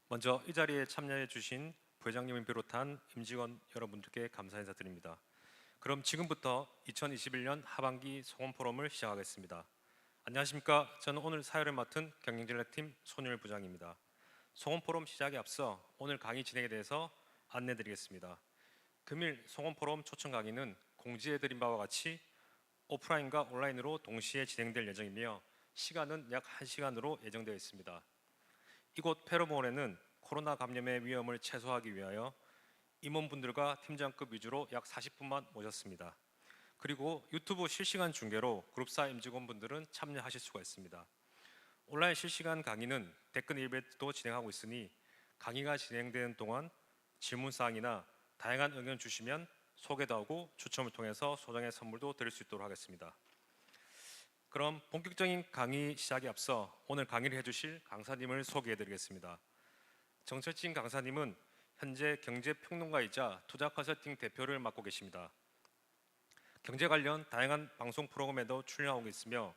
먼저 이 자리에 참여해 주신 부회장님을 비롯한 임직원 여러분들께 감사 인사드립니다. 그럼 지금부터 2021년 하반기 소원 포럼을 시작하겠습니다. 안녕하십니까? 저는 오늘 사회를 맡은 경영전략팀 손율 부장입니다. 소원 포럼 시작에 앞서 오늘 강의 진행에 대해서 안내드리겠습니다. 금일 소원 포럼 초청 강의는 공지해드린 바와 같이 오프라인과 온라인으로 동시에 진행될 예정이며 시간은 약 1시간으로 예정되어 있습니다. 이곳 페로몬에는 코로나 감염의 위험을 최소화하기 위하여 임원분들과 팀장급 위주로 약 40분만 모셨습니다. 그리고 유튜브 실시간 중계로 그룹사 임직원분들은 참여하실 수가 있습니다. 온라인 실시간 강의는 댓글 이벤트도 진행하고 있으니 강의가 진행되는 동안 질문사항이나 다양한 의견 주시면 소개도 하고 추첨을 통해서 소정의 선물도 드릴 수 있도록 하겠습니다. 그럼 본격적인 강의 시작에 앞서 오늘 강의를 해주실 강사님을 소개해드리겠습니다. 정철진 강사님은 현재 경제평론가이자 투자 컨설팅 대표를 맡고 계십니다. 경제 관련 다양한 방송 프로그램에도 출연하고 있으며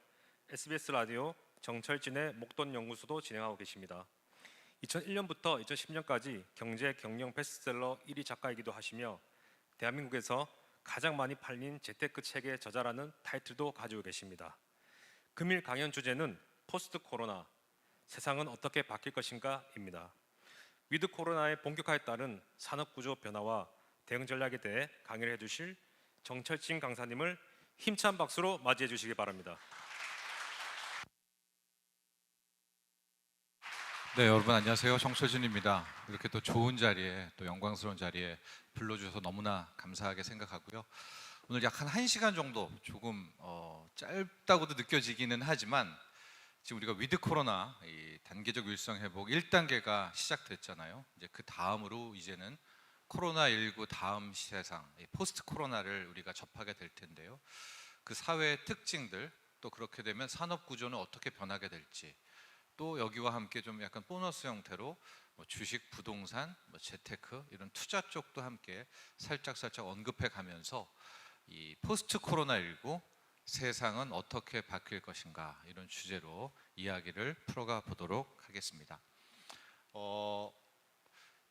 SBS 라디오 정철진의 목돈 연구소도 진행하고 계십니다. 2001년부터 2010년까지 경제 경영 베스트셀러 1위 작가이기도 하시며 대한민국에서 가장 많이 팔린 재테크 책의 저자라는 타이틀도 가지고 계십니다. 금일 강연 주제는 포스트 코로나, 세상은 어떻게 바뀔 것인가입니다. 위드 코로나의 본격화에 따른 산업구조 변화와 대응 전략에 대해 강의를 해주실 정철진 강사님을 힘찬 박수로 맞이해 주시기 바랍니다. 네, 여러분 안녕하세요. 정철진입니다. 이렇게 또 좋은 자리에, 또 영광스러운 자리에 불러주셔서 너무나 감사하게 생각하고요. 오늘 약 한 1시간 정도 조금 짧다고도 느껴지기는 하지만 지금 우리가 위드 코로나 이 단계적 일상 회복 1단계가 시작됐잖아요. 이제 그 다음으로 이제는 코로나19 다음 세상, 포스트 코로나를 우리가 접하게 될 텐데요. 그 사회의 특징들, 또 그렇게 되면 산업 구조는 어떻게 변하게 될지, 또 여기와 함께 좀 약간 보너스 형태로 주식, 부동산, 재테크 이런 투자 쪽도 함께 살짝 언급해 가면서 이 포스트 코로나19 세상은 어떻게 바뀔 것인가 이런 주제로 이야기를 풀어가 보도록 하겠습니다.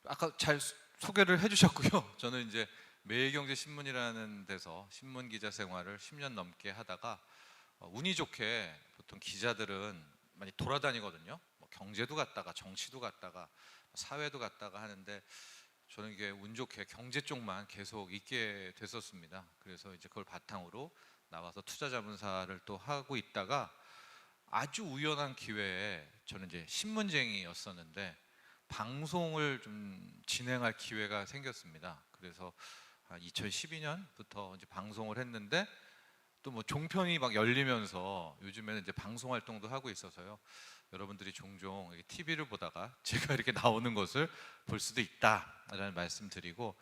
아까 잘 소개를 해주셨고요. 저는 이제 매일경제신문이라는 데서 신문 기자 생활을 10년 넘게 하다가 운이 좋게 보통 기자들은 많이 돌아다니거든요. 경제도 갔다가 정치도 갔다가 사회도 갔다가 하는데 저는 이게 운 좋게 경제 쪽만 계속 있게 됐었습니다. 그래서 이제 그걸 바탕으로 나와서 투자자문사를 또 하고 있다가 아주 우연한 기회에 저는 이제 신문쟁이였었는데 방송을 좀 진행할 기회가 생겼습니다. 그래서 2012년부터 이제 방송을 했는데 또 뭐 종편이 막 열리면서 요즘에는 이제 방송 활동도 하고 있어서요. 여러분들이 종종 TV를 보다가 제가 이렇게 나오는 것을 볼 수도 있다라는 말씀드리고,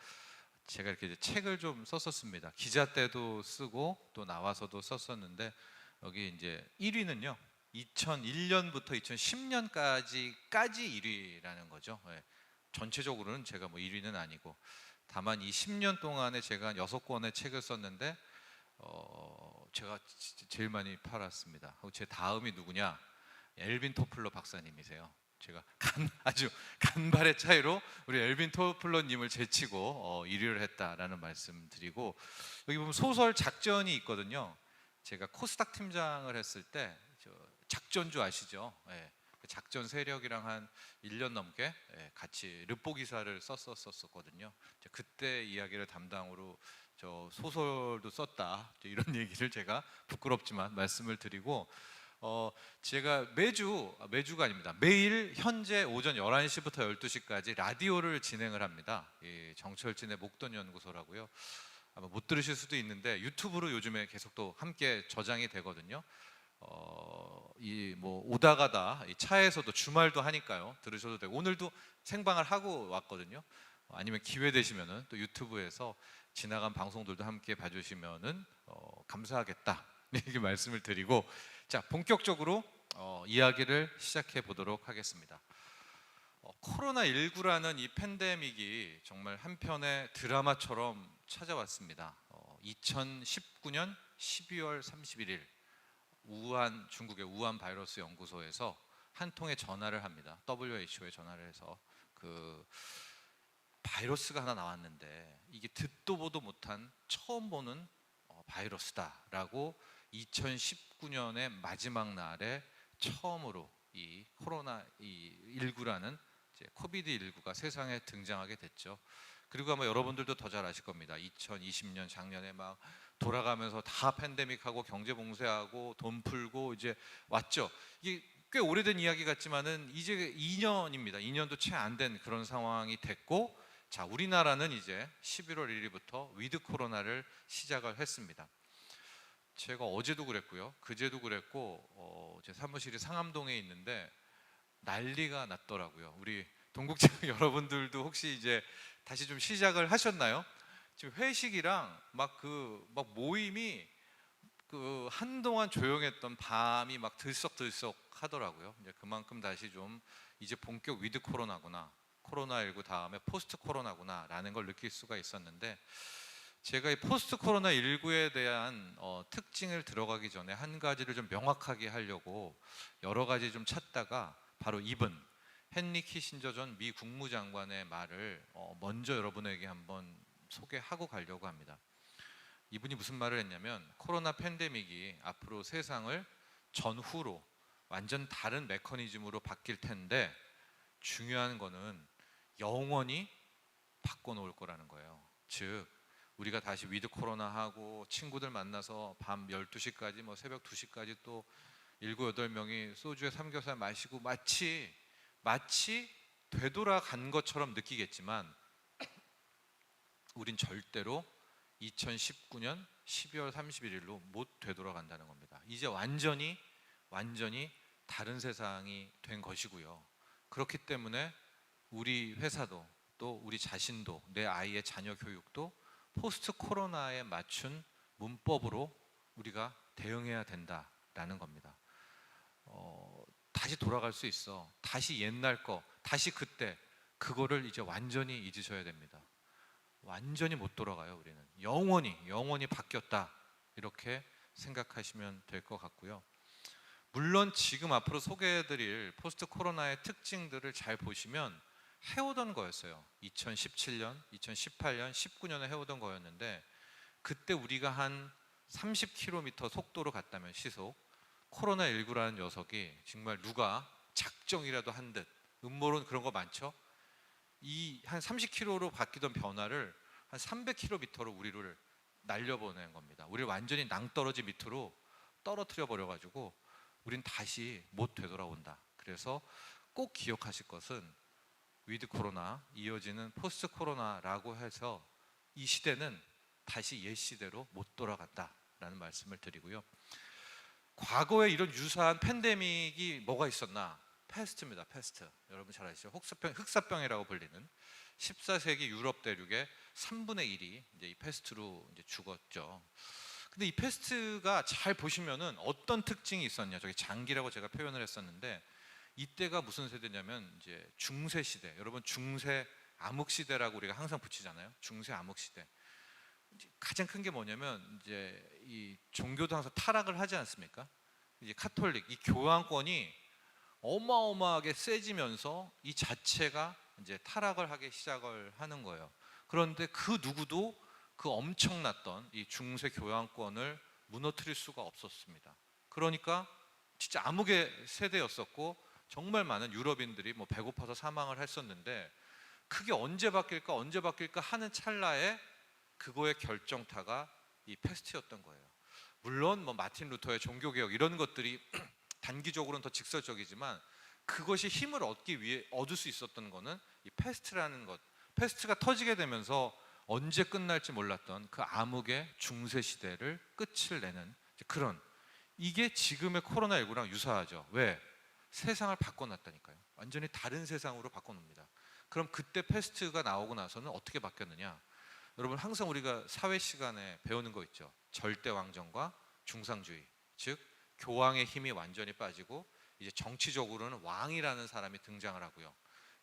제가 이렇게 이제 책을 좀 썼었습니다. 기자 때도 쓰고 또 나와서도 썼었는데 여기 이제 1위는요. 2001년부터 2010년까지 1위라는 거죠. 네. 전체적으로는 제가 뭐 1위는 아니고, 다만 이 10년 동안에 제가 한 6권의 책을 썼는데 제가 제일 많이 팔았습니다. 제 다음이 누구냐? 엘빈 토플러 박사님이세요. 제가 아주 간발의 차이로 우리 엘빈 토플러님을 제치고 1위를 했다라는 말씀 드리고, 여기 보면 소설 작전이 있거든요. 제가 코스닥 팀장을 했을 때 작전주 아시죠? 네. 작전 세력이랑 한 1년 넘게 같이 르포 기사를 썼었거든요. 그때 이야기를 담당으로 저 소설도 썼다 이런 얘기를 제가 부끄럽지만 말씀을 드리고, 제가 매주가 아닙니다. 매일 현재 오전 11시부터 12시까지 라디오를 진행을 합니다. 정철진의 목돈 연구소라고요. 아마 못 들으실 수도 있는데 유튜브로 요즘에 계속 또 함께 저장이 되거든요. 이 뭐 오다 가다 차에서도 주말도 하니까요. 들으셔도 되고, 오늘도 생방을 하고 왔거든요. 아니면 기회 되시면은 또 유튜브에서 지나간 방송들도 함께 봐주시면은 감사하겠다 이렇게 말씀을 드리고, 자 본격적으로 이야기를 시작해 보도록 하겠습니다. 코로나19라는 이 팬데믹이 정말 한편의 드라마처럼 찾아왔습니다. 2019년 12월 31일 중국의 우한 바이러스 연구소에서 한 통의 전화를 합니다. WHO에 전화를 해서 그 바이러스가 하나 나왔는데 이게 듣도 보도 못한 처음 보는 바이러스다라고 2019년의 마지막 날에 처음으로 이 코로나 19라는 코비드 19가 세상에 등장하게 됐죠. 그리고 아마 여러분들도 더 잘 아실 겁니다. 2020년 작년에 막 돌아가면서 다 팬데믹하고 경제 봉쇄하고 돈 풀고 이제 왔죠. 이게 꽤 오래된 이야기 같지만은 이제 2년입니다. 2년도 채 안 된 그런 상황이 됐고, 자, 우리나라는 이제 11월 1일부터 위드 코로나를 시작을 했습니다. 제가 어제도 그랬고요, 그제도 그랬고, 제 사무실이 상암동에 있는데 난리가 났더라고요. 우리 동국지역 여러분들도 혹시 이제 다시 좀 시작을 하셨나요? 지금 회식이랑 막 모임이 한동안 조용했던 밤이 막 들썩들썩 하더라고요. 이제 그만큼 다시 좀 이제 본격 위드 코로나구나, 코로나19 다음에 포스트 코로나구나라는 걸 느낄 수가 있었는데, 제가 이 포스트 코로나19에 대한 특징을 들어가기 전에 한 가지를 좀 명확하게 하려고 여러 가지 좀 찾다가 바로 이분 헨리 키신저 전 미 국무장관의 말을 먼저 여러분에게 한번 소개하고 가려고 합니다. 이분이 무슨 말을 했냐면, 코로나 팬데믹이 앞으로 세상을 전후로 완전 다른 메커니즘으로 바뀔 텐데 중요한 거는 영원히 바꿔놓을 거라는 거예요. 즉 우리가 다시 위드 코로나 하고 친구들 만나서 밤 12시까지 새벽 2시까지 또 7, 8명이 소주에 삼겹살 마시고 마치 되돌아간 것처럼 느끼겠지만, 우린 절대로 2019년 12월 31일로 못 되돌아간다는 겁니다. 이제 완전히 다른 세상이 된 것이고요. 그렇기 때문에 우리 회사도 또 우리 자신도 내 아이의 자녀 교육도 포스트 코로나에 맞춘 문법으로 우리가 대응해야 된다라는 겁니다. 다시 돌아갈 수 있어. 다시 옛날 거, 다시 그때, 그거를 이제 완전히 잊으셔야 됩니다. 완전히 못 돌아가요. 우리는 영원히 바뀌었다, 이렇게 생각하시면 될 것 같고요. 물론 지금 앞으로 소개해드릴 포스트 코로나의 특징들을 잘 보시면 해오던 거였어요. 2017년, 2018년, 19년에 해오던 거였는데, 그때 우리가 한 30km 속도로 갔다면, 시속, 코로나19라는 녀석이 정말 누가 작정이라도 한 듯, 음모론 그런 거 많죠? 이 한 30km로 바뀌던 변화를 한 300km로 우리를 날려보낸 겁니다. 우리를 완전히 낭떠러지 밑으로 떨어뜨려 버려가지고 우린 다시 못 되돌아온다. 그래서 꼭 기억하실 것은 위드 코로나 이어지는 포스트 코로나라고 해서 이 시대는 다시 옛 시대로 못 돌아간다라는 말씀을 드리고요. 과거에 이런 유사한 팬데믹이 뭐가 있었나? 패스트입니다. 패스트. 여러분 잘 아시죠? 흑사병이라고 불리는 14세기 유럽 대륙의 3분의 1이 이제 이 패스트로 이제 죽었죠. 근데 이 패스트가 잘 보시면은 어떤 특징이 있었냐? 저기 장기라고 제가 표현을 했었는데, 이때가 무슨 세대냐면 이제 중세 시대. 여러분 중세 암흑 시대라고 우리가 항상 붙이잖아요. 중세 암흑 시대. 가장 큰 게 뭐냐면 이제 이 종교도 항상 타락을 하지 않습니까? 이제 카톨릭 이 교황권이 어마어마하게 세지면서 이 자체가 이제 타락을 하기 시작을 하는 거예요. 그런데 그 누구도 그 엄청났던 이 중세 교황권을 무너뜨릴 수가 없었습니다. 그러니까 진짜 암흑의 세대였었고, 정말 많은 유럽인들이 배고파서 사망을 했었는데, 그게 언제 바뀔까 하는 찰나에 그거의 결정타가 이 패스트였던 거예요. 물론 마틴 루터의 종교개혁 이런 것들이 단기적으로는 더 직설적이지만, 그것이 힘을 얻을 수 있었던 거는 이 패스트라는 것. 패스트가 터지게 되면서 언제 끝날지 몰랐던 그 암흑의 중세 시대를 끝을 내는 그런, 이게 지금의 코로나19랑 유사하죠. 왜? 세상을 바꿔놨다니까요. 완전히 다른 세상으로 바꿔놓습니다. 그럼 그때 패스트가 나오고 나서는 어떻게 바뀌었느냐? 여러분 항상 우리가 사회 시간에 배우는 거 있죠. 절대왕정과 중상주의, 즉 교황의 힘이 완전히 빠지고 이제 정치적으로는 왕이라는 사람이 등장을 하고요.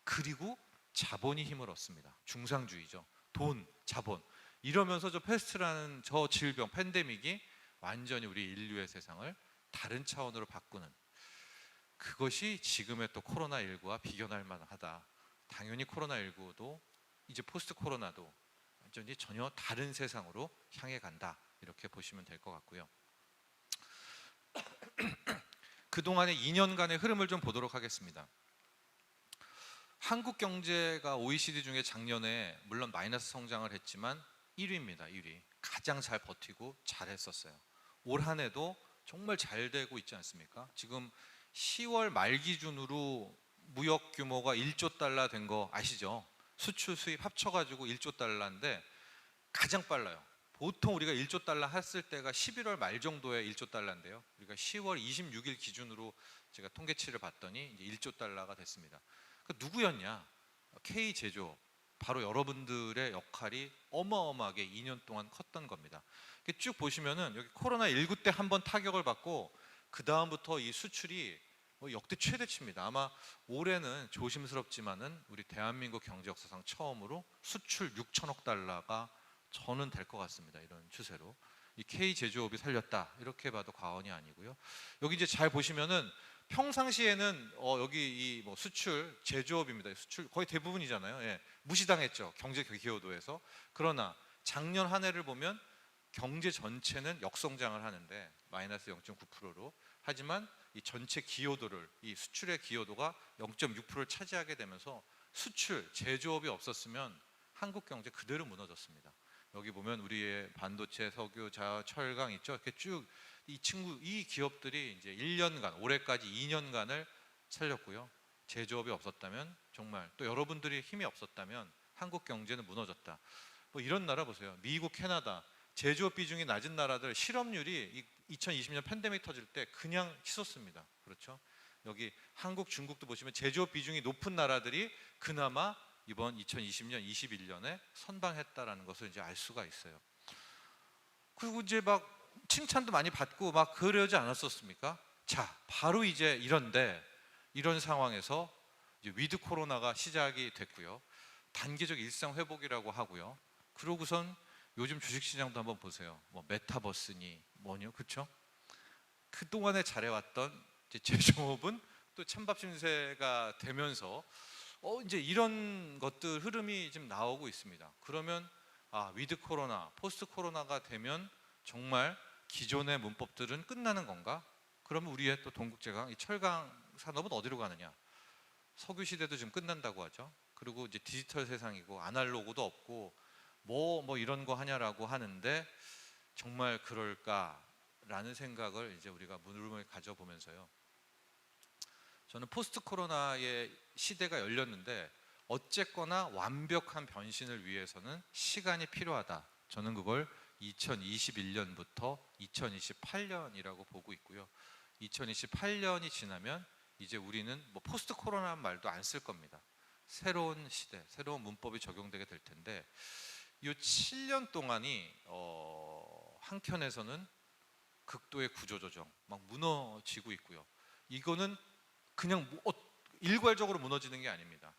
그리고 자본이 힘을 얻습니다. 중상주의죠. 돈, 자본. 이러면서 저 패스트라는 저 질병, 팬데믹이 완전히 우리 인류의 세상을 다른 차원으로 바꾸는, 그것이 지금의 또 코로나19와 비교할 만하다. 당연히 코로나19도 이제 포스트 코로나도 완전히 전혀 다른 세상으로 향해 간다, 이렇게 보시면 될 것 같고요. 그동안의 2년간의 흐름을 좀 보도록 하겠습니다. 한국 경제가 OECD 중에 작년에 물론 마이너스 성장을 했지만 1위입니다. 1위. 가장 잘 버티고 잘했었어요. 올 한 해도 정말 잘 되고 있지 않습니까? 지금 10월 말 기준으로 무역 규모가 1조 달러 된 거 아시죠? 수출 수입 합쳐가지고 1조 달러인데 가장 빨라요. 보통 우리가 1조 달러 했을 때가 11월 말 정도에 1조 달러인데요. 우리가 10월 26일 기준으로 제가 통계치를 봤더니 이제 1조 달러가 됐습니다. 그 누구였냐? K 제조업. 바로 여러분들의 역할이 어마어마하게 2년 동안 컸던 겁니다. 쭉 보시면은 여기 코로나19 때 한번 타격을 받고 그 다음부터 이 수출이 역대 최대치입니다. 아마 올해는 조심스럽지만은 우리 대한민국 경제 역사상 처음으로 수출 6천억 달러가 저는 될 것 같습니다. 이런 추세로 이 K 제조업이 살렸다, 이렇게 봐도 과언이 아니고요. 여기 이제 잘 보시면은 평상시에는 여기 이 뭐 수출 제조업입니다. 수출 거의 대부분이잖아요. 예, 무시당했죠, 경제 기여도에서. 그러나 작년 한 해를 보면 경제 전체는 역성장을 하는데 마이너스 0.9%로, 하지만 이 전체 기여도를, 이 수출의 기여도가 0.6%를 차지하게 되면서 수출 제조업이 없었으면 한국 경제 그대로 무너졌습니다. 여기 보면 우리의 반도체, 석유, 철강 있죠. 이렇게 쭉 이 기업들이 이제 1년간, 올해까지 2년간을 살렸고요. 제조업이 없었다면, 정말 또 여러분들이 힘이 없었다면 한국 경제는 무너졌다. 뭐 이런 나라 보세요. 미국, 캐나다 제조업 비중이 낮은 나라들 실업률이 2020년 팬데믹 터질 때 그냥 치솟습니다. 그렇죠? 여기 한국, 중국도 보시면 제조업 비중이 높은 나라들이 그나마 이번 2020년, 21년에 선방했다라는 것을 이제 알 수가 있어요. 그리고 이제 막 칭찬도 많이 받고 막 그러지 않았었습니까? 자, 바로 이제 이런 상황에서 이제 위드 코로나가 시작이 됐고요. 단계적 일상 회복이라고 하고요. 그러고선 요즘 주식시장도 한번 보세요. 뭐 메타버스니 뭐냐, 그렇죠? 그동안에 잘해왔던 이제 제조업은 또 찬밥 신세가 되면서 이제 이런 것들 흐름이 지금 나오고 있습니다. 그러면 위드 코로나, 포스트 코로나가 되면 정말 기존의 문법들은 끝나는 건가? 그러면 우리의 또 동국제강, 이 철강 산업은 어디로 가느냐? 석유 시대도 지금 끝난다고 하죠. 그리고 이제 디지털 세상이고 아날로그도 없고 뭐 이런 거 하냐라고 하는데 정말 그럴까라는 생각을 이제 우리가 물음을 가져보면서요. 저는 포스트 코로나의 시대가 열렸는데 어쨌거나 완벽한 변신을 위해서는 시간이 필요하다. 저는 그걸 2021년부터 2028년이라고 보고 있고요. 2028년이 지나면 이제 우리는 뭐 포스트 코로나라는 말도 안 쓸 겁니다. 새로운 시대, 새로운 문법이 적용되게 될 텐데 이 7년 동안이 한켠에서는 극도의 구조조정 막 무너지고 있고요. 이거는 그냥 일괄적으로 무너지는 게 아닙니다.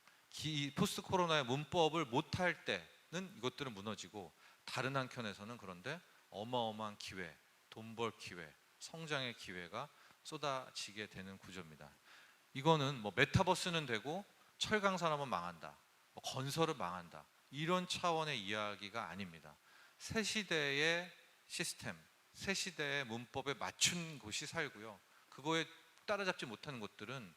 포스트 코로나의 문법을 못할 때는 이것들은 무너지고, 다른 한켠에서는 그런데 어마어마한 기회, 돈 벌 기회, 성장의 기회가 쏟아지게 되는 구조입니다. 이거는 뭐 메타버스는 되고 철강 산업은 망한다, 뭐 건설은 망한다, 이런 차원의 이야기가 아닙니다. 새 시대의 시스템, 새 시대의 문법에 맞춘 곳이 살고요. 그거에 따라잡지 못하는 곳들은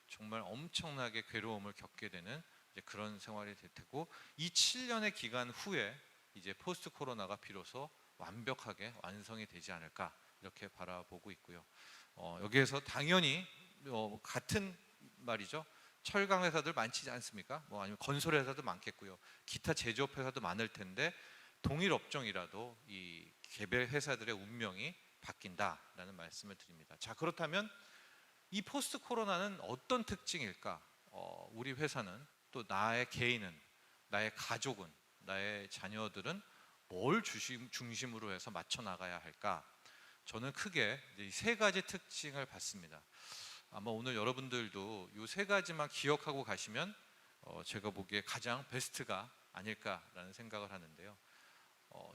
정말 엄청나게 괴로움을 겪게 되는 이제 그런 생활이 될 테고, 이 7년의 기간 후에 이제 포스트 코로나가 비로소 완벽하게 완성이 되지 않을까, 이렇게 바라보고 있고요. 여기에서 당연히 같은 말이죠. 철강 회사들 많지 않습니까? 뭐 아니면 건설 회사도 많겠고요. 기타 제조업 회사도 많을 텐데 동일 업종이라도 이 개별 회사들의 운명이 바뀐다라는 말씀을 드립니다. 자, 그렇다면 이 포스트 코로나는 어떤 특징일까? 우리 회사는, 또 나의 개인은, 나의 가족은, 나의 자녀들은 뭘 중심으로 해서 맞춰 나가야 할까? 저는 크게 이 세 가지 특징을 봤습니다. 아마 오늘 여러분들도 이 세 가지만 기억하고 가시면 제가 보기에 가장 베스트가 아닐까라는 생각을 하는데요.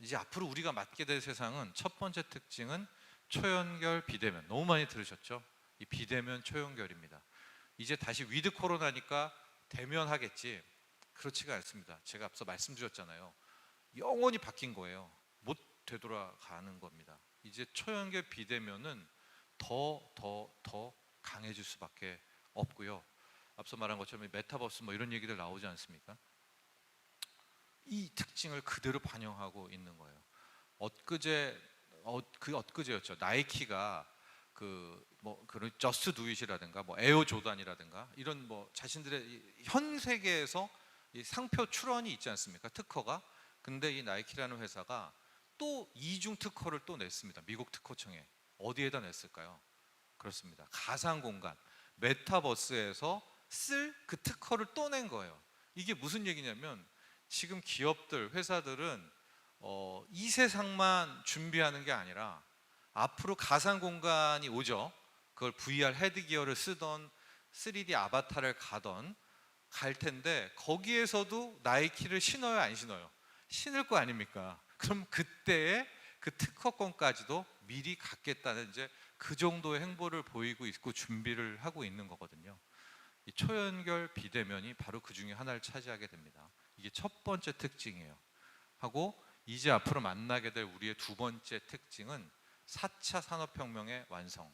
이제 앞으로 우리가 맞게 될 세상은, 첫 번째 특징은 초연결 비대면. 너무 많이 들으셨죠? 이 비대면 초연결입니다. 이제 다시 위드 코로나니까 대면하겠지. 그렇지가 않습니다. 제가 앞서 말씀드렸잖아요. 영원히 바뀐 거예요. 못 되돌아가는 겁니다. 이제 초연결 비대면은 더 강해질 수밖에 없고요. 앞서 말한 것처럼 메타버스 뭐 이런 얘기들 나오지 않습니까? 이 특징을 그대로 반영하고 있는 거예요. 엊그제였죠. 나이키가 그런 저스트 두잇이라든가 뭐 에어 조단이라든가 이런 뭐 자신들의 현 세계에서 이 상표 출원이 있지 않습니까? 특허가. 근데 이 나이키라는 회사가 또 이중 특허를 또 냈습니다. 미국 특허청에. 어디에다 냈을까요? 그렇습니다. 가상 공간, 메타버스에서 쓸 그 특허를 또 낸 거예요. 이게 무슨 얘기냐면 지금 기업들, 회사들은 이 세상만 준비하는 게 아니라 앞으로 가상 공간이 오죠. 그걸 VR 헤드기어를 쓰던 3D 아바타를 가던 갈 텐데 거기에서도 나이키를 신어요, 안 신어요? 신을 거 아닙니까? 그럼 그때의 그 특허권까지도 미리 갖겠다는 이제 그 정도의 행보를 보이고 있고 준비를 하고 있는 거거든요. 이 초연결 비대면이 바로 그 중에 하나를 차지하게 됩니다. 이게 첫 번째 특징이에요. 하고 이제 앞으로 만나게 될 우리의 두 번째 특징은 4차 산업혁명의 완성.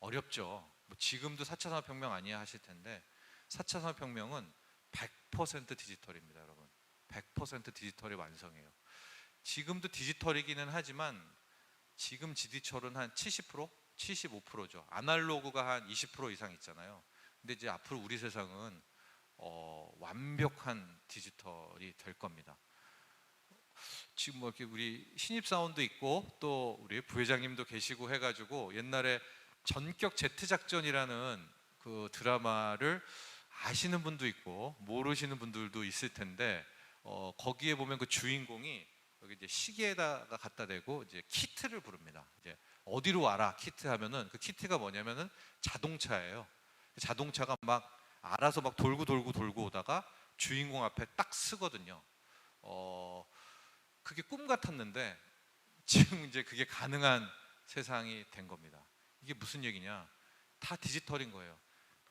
어렵죠. 뭐 지금도 4차 산업혁명 아니야 하실 텐데 4차 산업혁명은 100% 디지털입니다, 여러분. 100% 디지털의 완성이에요. 지금도 디지털이기는 하지만 지금 디지털은 한 70%, 75%죠. 아날로그가 한 20% 이상 있잖아요. 근데 이제 앞으로 우리 세상은 완벽한 디지털이 될 겁니다. 지금 뭐 이렇게 우리 신입사원도 있고 또 우리 부회장님도 계시고 해가지고 옛날에 전격 제트 작전이라는 그 드라마를 아시는 분도 있고 모르시는 분들도 있을 텐데 거기에 보면 그 주인공이 여기 이제 시계에다가 갖다 대고 이제 키트를 부릅니다. 이제 어디로 와라 키트 하면은 그 키트가 뭐냐면은 자동차예요. 자동차가 막 알아서 막 돌고 오다가 주인공 앞에 딱 서거든요. 그게 꿈 같았는데 지금 이제 그게 가능한 세상이 된 겁니다. 이게 무슨 얘기냐? 다 디지털인 거예요.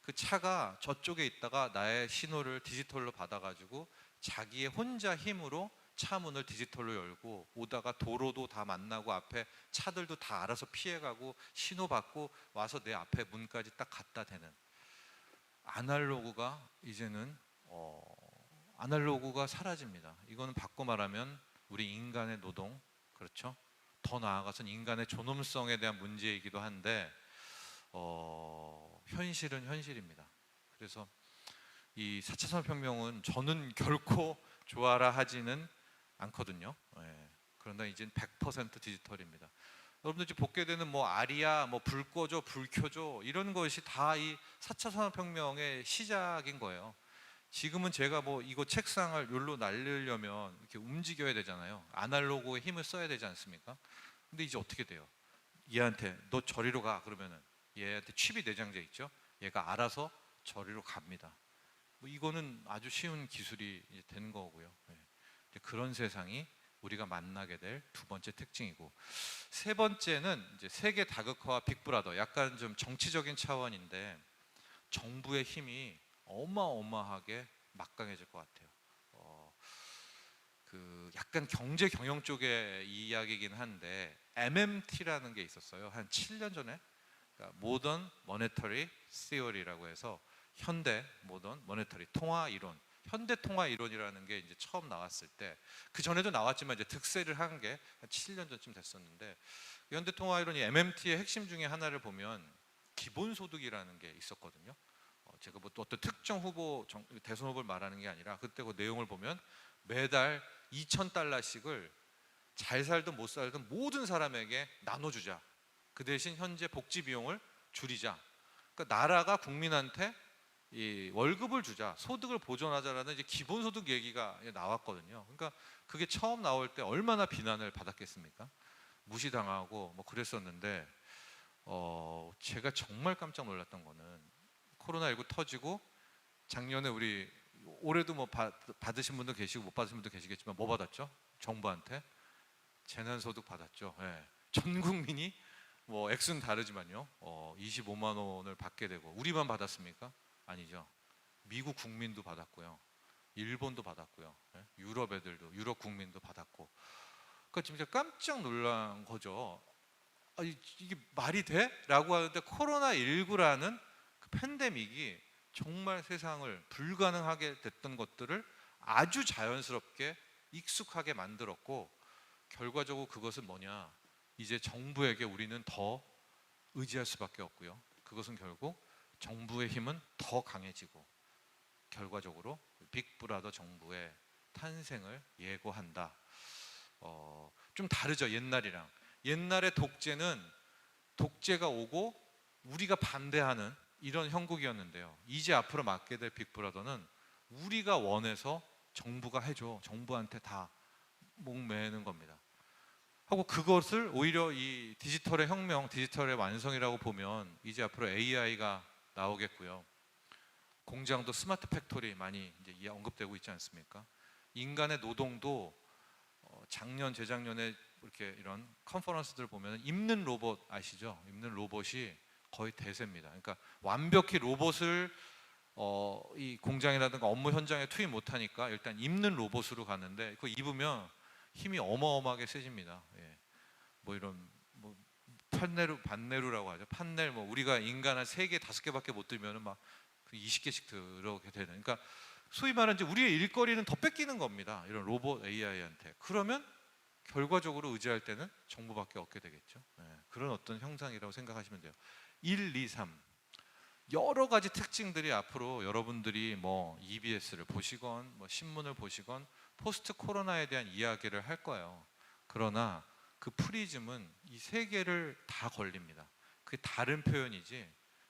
그 차가 저쪽에 있다가 나의 신호를 디지털로 받아가지고 자기의 혼자 힘으로 차 문을 디지털로 열고 오다가 도로도 다 만나고 앞에 차들도 다 알아서 피해가고 신호 받고 와서 내 앞에 문까지 딱 갖다 대는 아날로그가 이제는 아날로그가 사라집니다. 이거는 바꿔 말하면 우리 인간의 노동, 그렇죠? 더 나아가서는 인간의 존엄성에 대한 문제이기도 한데 현실은 현실입니다. 그래서 이 4차 산업혁명은 저는 결코 좋아라 하지는 않거든요. 그런데 이제는 100% 디지털입니다. 여러분들 이제 보게 되는 뭐 아리아, 뭐 불 꺼줘, 불 켜줘 이런 것이 다 이 4차 산업혁명의 시작인 거예요. 지금은 제가 뭐 이거 책상을 여기로 날리려면 이렇게 움직여야 되잖아요. 아날로그에 힘을 써야 되지 않습니까? 근데 이제 어떻게 돼요? 얘한테 너 저리로 가 그러면은 얘한테 칩이 내장돼 있죠. 얘가 알아서 저리로 갑니다. 뭐 이거는 아주 쉬운 기술이 이제 되는 거고요. 그런 세상이 우리가 만나게 될 두 번째 특징이고 세 번째는 이제 세계 다극화와 빅브라더 약간 좀 정치적인 차원인데 정부의 힘이 어마어마하게 막강해질 것 같아요. 그 약간 경제 경영 쪽의 이야기이긴 한데 MMT라는 게 있었어요. 한 7년 전에 그러니까 모던 모네터리 시어리라고 해서 현대 모던 모네터리 통화 이론, 현대 통화 이론이라는 게 이제 처음 나왔을 때 그 전에도 나왔지만 이제 득세를 한 게 한 7년 전쯤 됐었는데 현대 통화 이론이 MMT의 핵심 중에 하나를 보면 기본소득이라는 게 있었거든요. 제가 뭐 또 어떤 특정 후보 대선 후보를 말하는 게 아니라 그때 그 내용을 보면 매달 2,000달러씩을 잘 살든 못 살든 모든 사람에게 나눠주자. 그 대신 현재 복지 비용을 줄이자. 그러니까 나라가 국민한테 이 월급을 주자, 소득을 보존하자라는 이제 기본소득 얘기가 나왔거든요. 그러니까 그게 처음 나올 때 얼마나 비난을 받았겠습니까? 무시당하고 뭐 그랬었는데 제가 정말 깜짝 놀랐던 거는 코로나19 터지고 작년에 우리 올해도 뭐 받으신 분도 계시고 못 받으신 분도 계시겠지만 뭐 받았죠? 정부한테 재난소득 받았죠. 전 국민이 뭐 액수는 다르지만요. 25만 원을 받게 되고 우리만 받았습니까? 아니죠. 미국 국민도 받았고요. 일본도 받았고요. 예? 유럽 애들도, 유럽 국민도 받았고. 그러니까 지금 제가 깜짝 놀란 거죠. 아, 이게 말이 돼? 라고 하는데 코로나19라는 그 팬데믹이 정말 세상을 불가능하게 됐던 것들을 아주 자연스럽게 익숙하게 만들었고, 결과적으로 그것은 뭐냐? 이제 정부에게 우리는 더 의지할 수밖에 없고요. 그것은 결국 정부의 힘은 더 강해지고, 결과적으로 빅브라더 정부의 탄생을 예고한다. 좀 다르죠, 옛날이랑. 옛날의 독재는 독재가 오고 우리가 반대하는 이런 형국이었는데요. 이제 앞으로 맡게 될 빅브라더는 우리가 원해서 정부가 해줘, 정부한테 다 목매는 겁니다. 하고 그것을 오히려 이 디지털의 혁명, 디지털의 완성이라고 보면 이제 앞으로 AI가 나오겠고요. 공장도 스마트 팩토리 많이 이제 언급되고 있지 않습니까? 인간의 노동도 작년, 재작년에 이렇게 이런 컨퍼런스들 보면 입는 로봇 아시죠? 입는 로봇이 거의 대세입니다. 그러니까 완벽히 로봇을 이 공장이라든가 업무 현장에 투입 못하니까 일단 입는 로봇으로 가는데, 그거 입으면 힘이 어마어마하게 세집니다. 예. 뭐 이런 뭐 판넬, 반네루라고 하죠. 판넬, 뭐 우리가 인간 한 3개, 5개밖에 못 들면은 막 20개씩 들어오게 되는. 그러니까 소위 말하는 이제 우리의 일거리는 더 뺏기는 겁니다. 이런 로봇 AI한테. 그러면 결과적으로 의지할 때는 정부밖에 없게 되겠죠. 예. 그런 어떤 형상이라고 생각하시면 돼요. 1, 2, 3 여러 가지 특징들이 앞으로 여러분들이 뭐 EBS를 보시건 뭐 신문을 보시건 포스트 코로나에 대한 이야기를 할 거예요. 그러나 그 프리즘은 이 3개를 다 걸립니다. 그게 다른 표현이지,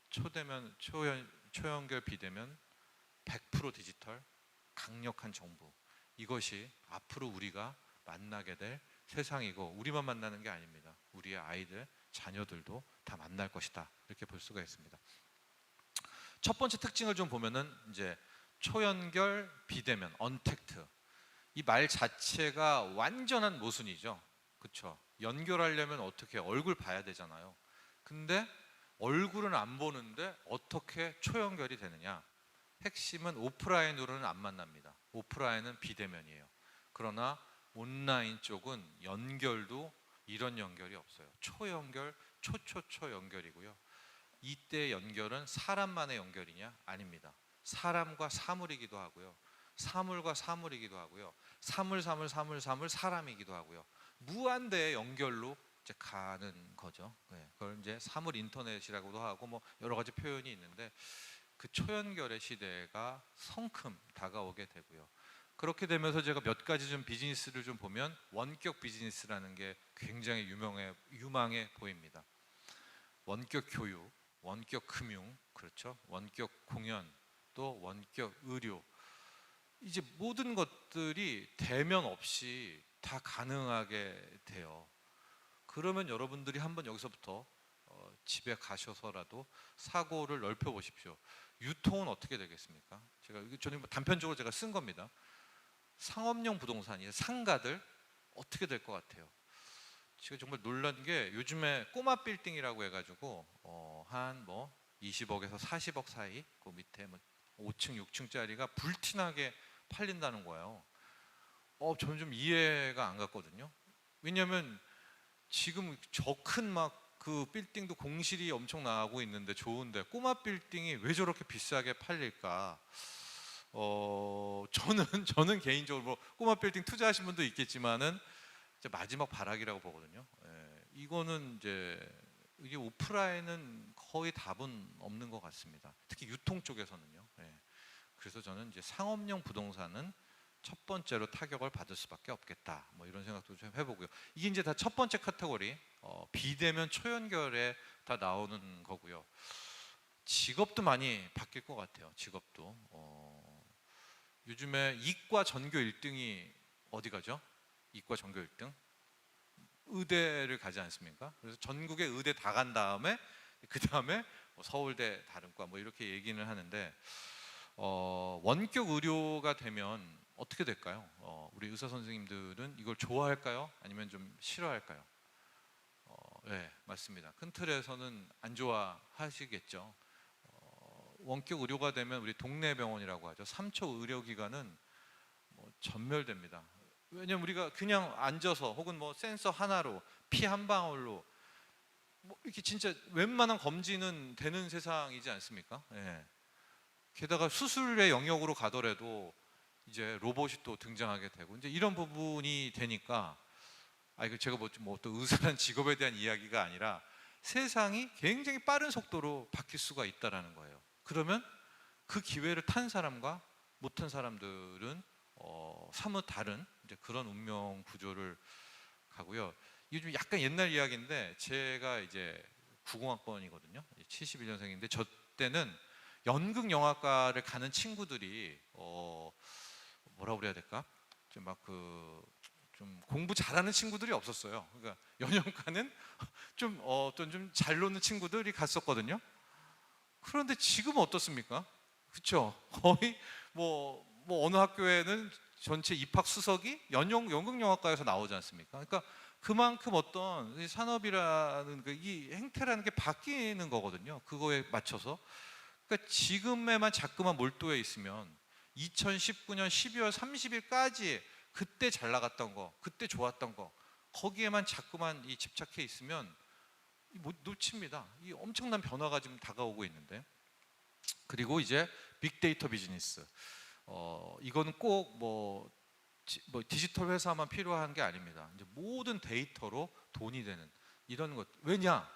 초대면, 초연결, 비대면, 100% 디지털, 강력한 정부, 이것이 앞으로 우리가 만나게 될 세상이고, 우리만 만나는 게 아닙니다. 우리의 아이들, 자녀들도 다 만날 것이다, 이렇게 볼 수가 있습니다. 첫 번째 특징을 좀 보면은 이제 초연결, 비대면, 언택트, 이 말 자체가 완전한 모순이죠. 그렇죠? 연결하려면 어떻게 얼굴 봐야 되잖아요. 근데 얼굴은 안 보는데 어떻게 초연결이 되느냐? 핵심은 오프라인으로는 안 만납니다. 오프라인은 비대면이에요. 그러나 온라인 쪽은 연결도 이런 연결이 없어요. 초연결, 초초초 연결이고요. 이때 연결은 사람만의 연결이냐? 아닙니다. 사람과 사물이기도 하고요. 사물과 사물이기도 하고요. 사물, 사물, 사물, 사물, 사람이기도 하고요. 무한대의 연결로 이제 가는 거죠. 네, 그걸 이제 사물 인터넷이라고도 하고 뭐 여러 가지 표현이 있는데, 그 초연결의 시대가 성큼 다가오게 되고요. 그렇게 되면서 제가 몇 가지 좀 비즈니스를 좀 보면 원격 비즈니스라는 게 굉장히 유망해 보입니다. 원격 교육, 원격 금융, 그렇죠? 원격 공연, 또 원격 의료. 이제 모든 것들이 대면 없이 다 가능하게 돼요. 그러면 여러분들이 한번 여기서부터 집에 가셔서라도 사고를 넓혀 보십시오. 유통은 어떻게 되겠습니까? 저는 단편적으로 제가 쓴 겁니다. 상업용 부동산이 상가들 어떻게 될 것 같아요? 제가 정말 놀란 게 요즘에 꼬마 빌딩이라고 해가지고 한 뭐 20억에서 40억 사이, 그 밑에 뭐 5층, 6층짜리가 불티나게 팔린다는 거예요. 저는 좀 이해가 안 갔거든요. 왜냐하면 지금 저 큰 막 그 빌딩도 공실이 엄청 나고 있는데 좋은데 꼬마 빌딩이 왜 저렇게 비싸게 팔릴까? 저는 개인적으로 뭐 꼬마 빌딩 투자하신 분도 있겠지만은 이제 마지막 발악이라고 보거든요. 예, 이거는 이제 이게 오프라인은 거의 답은 없는 것 같습니다. 특히 유통 쪽에서는요. 예, 그래서 저는 이제 상업용 부동산은 첫 번째로 타격을 받을 수밖에 없겠다. 뭐 이런 생각도 좀 해보고요. 이게 이제 다 첫 번째 카테고리, 비대면 초연결에 다 나오는 거고요. 직업도 많이 바뀔 것 같아요. 직업도 요즘에 이과 전교 1등이 어디 가죠? 이과 전교 1등? 의대를 가지 않습니까? 그래서 전국에 의대 다 간 다음에 그 다음에 서울대 다른 과 뭐 이렇게 얘기는 하는데, 원격 의료가 되면 어떻게 될까요? 우리 의사 선생님들은 이걸 좋아할까요? 아니면 좀 싫어할까요? 네, 맞습니다. 큰 틀에서는 안 좋아하시겠죠. 원격 의료가 되면 우리 동네 병원이라고 하죠. 3초 의료기관은 뭐 전멸됩니다. 왜냐면 우리가 그냥 앉아서 혹은 뭐 센서 하나로 피 한 방울로 뭐 이렇게 진짜 웬만한 검진은 되는 세상이지 않습니까? 예. 게다가 수술의 영역으로 가더라도 이제 로봇이 또 등장하게 되고 이제 이런 부분이 되니까 이거 제가 뭐 또 의사라는 직업에 대한 이야기가 아니라 세상이 굉장히 빠른 속도로 바뀔 수가 있다라는 거예요. 그러면 그 기회를 탄 사람과 못한 사람들은 사뭇 다른 이제 그런 운명 구조를 가고요. 이게 좀 약간 옛날 이야기인데 제가 이제 90학번이거든요. 71년생인데 저 때는 연극영화과를 가는 친구들이 뭐라고 그래야 될까? 좀 막 좀 공부 잘하는 친구들이 없었어요. 그러니까 연영과는 좀 어떤 좀 잘 노는 친구들이 갔었거든요. 그런데 지금은 어떻습니까? 그렇죠? 거의 뭐 어느 학교에는 전체 입학 수석이 연극영화과에서 나오지 않습니까? 그러니까 그만큼 어떤 이 산업이라는 이 행태라는 게 바뀌는 거거든요. 그거에 맞춰서. 그러니까 지금에만 자꾸만 몰두해 있으면 2019년 12월 30일까지 그때 잘 나갔던 거, 그때 좋았던 거 거기에만 자꾸만 집착해 있으면 못 놓칩니다. 이 엄청난 변화가 지금 다가오고 있는데 그리고 이제 빅데이터 비즈니스 이거는 꼭 뭐 디지털 회사만 필요한 게 아닙니다. 이제 모든 데이터로 돈이 되는 이런 것. 왜냐?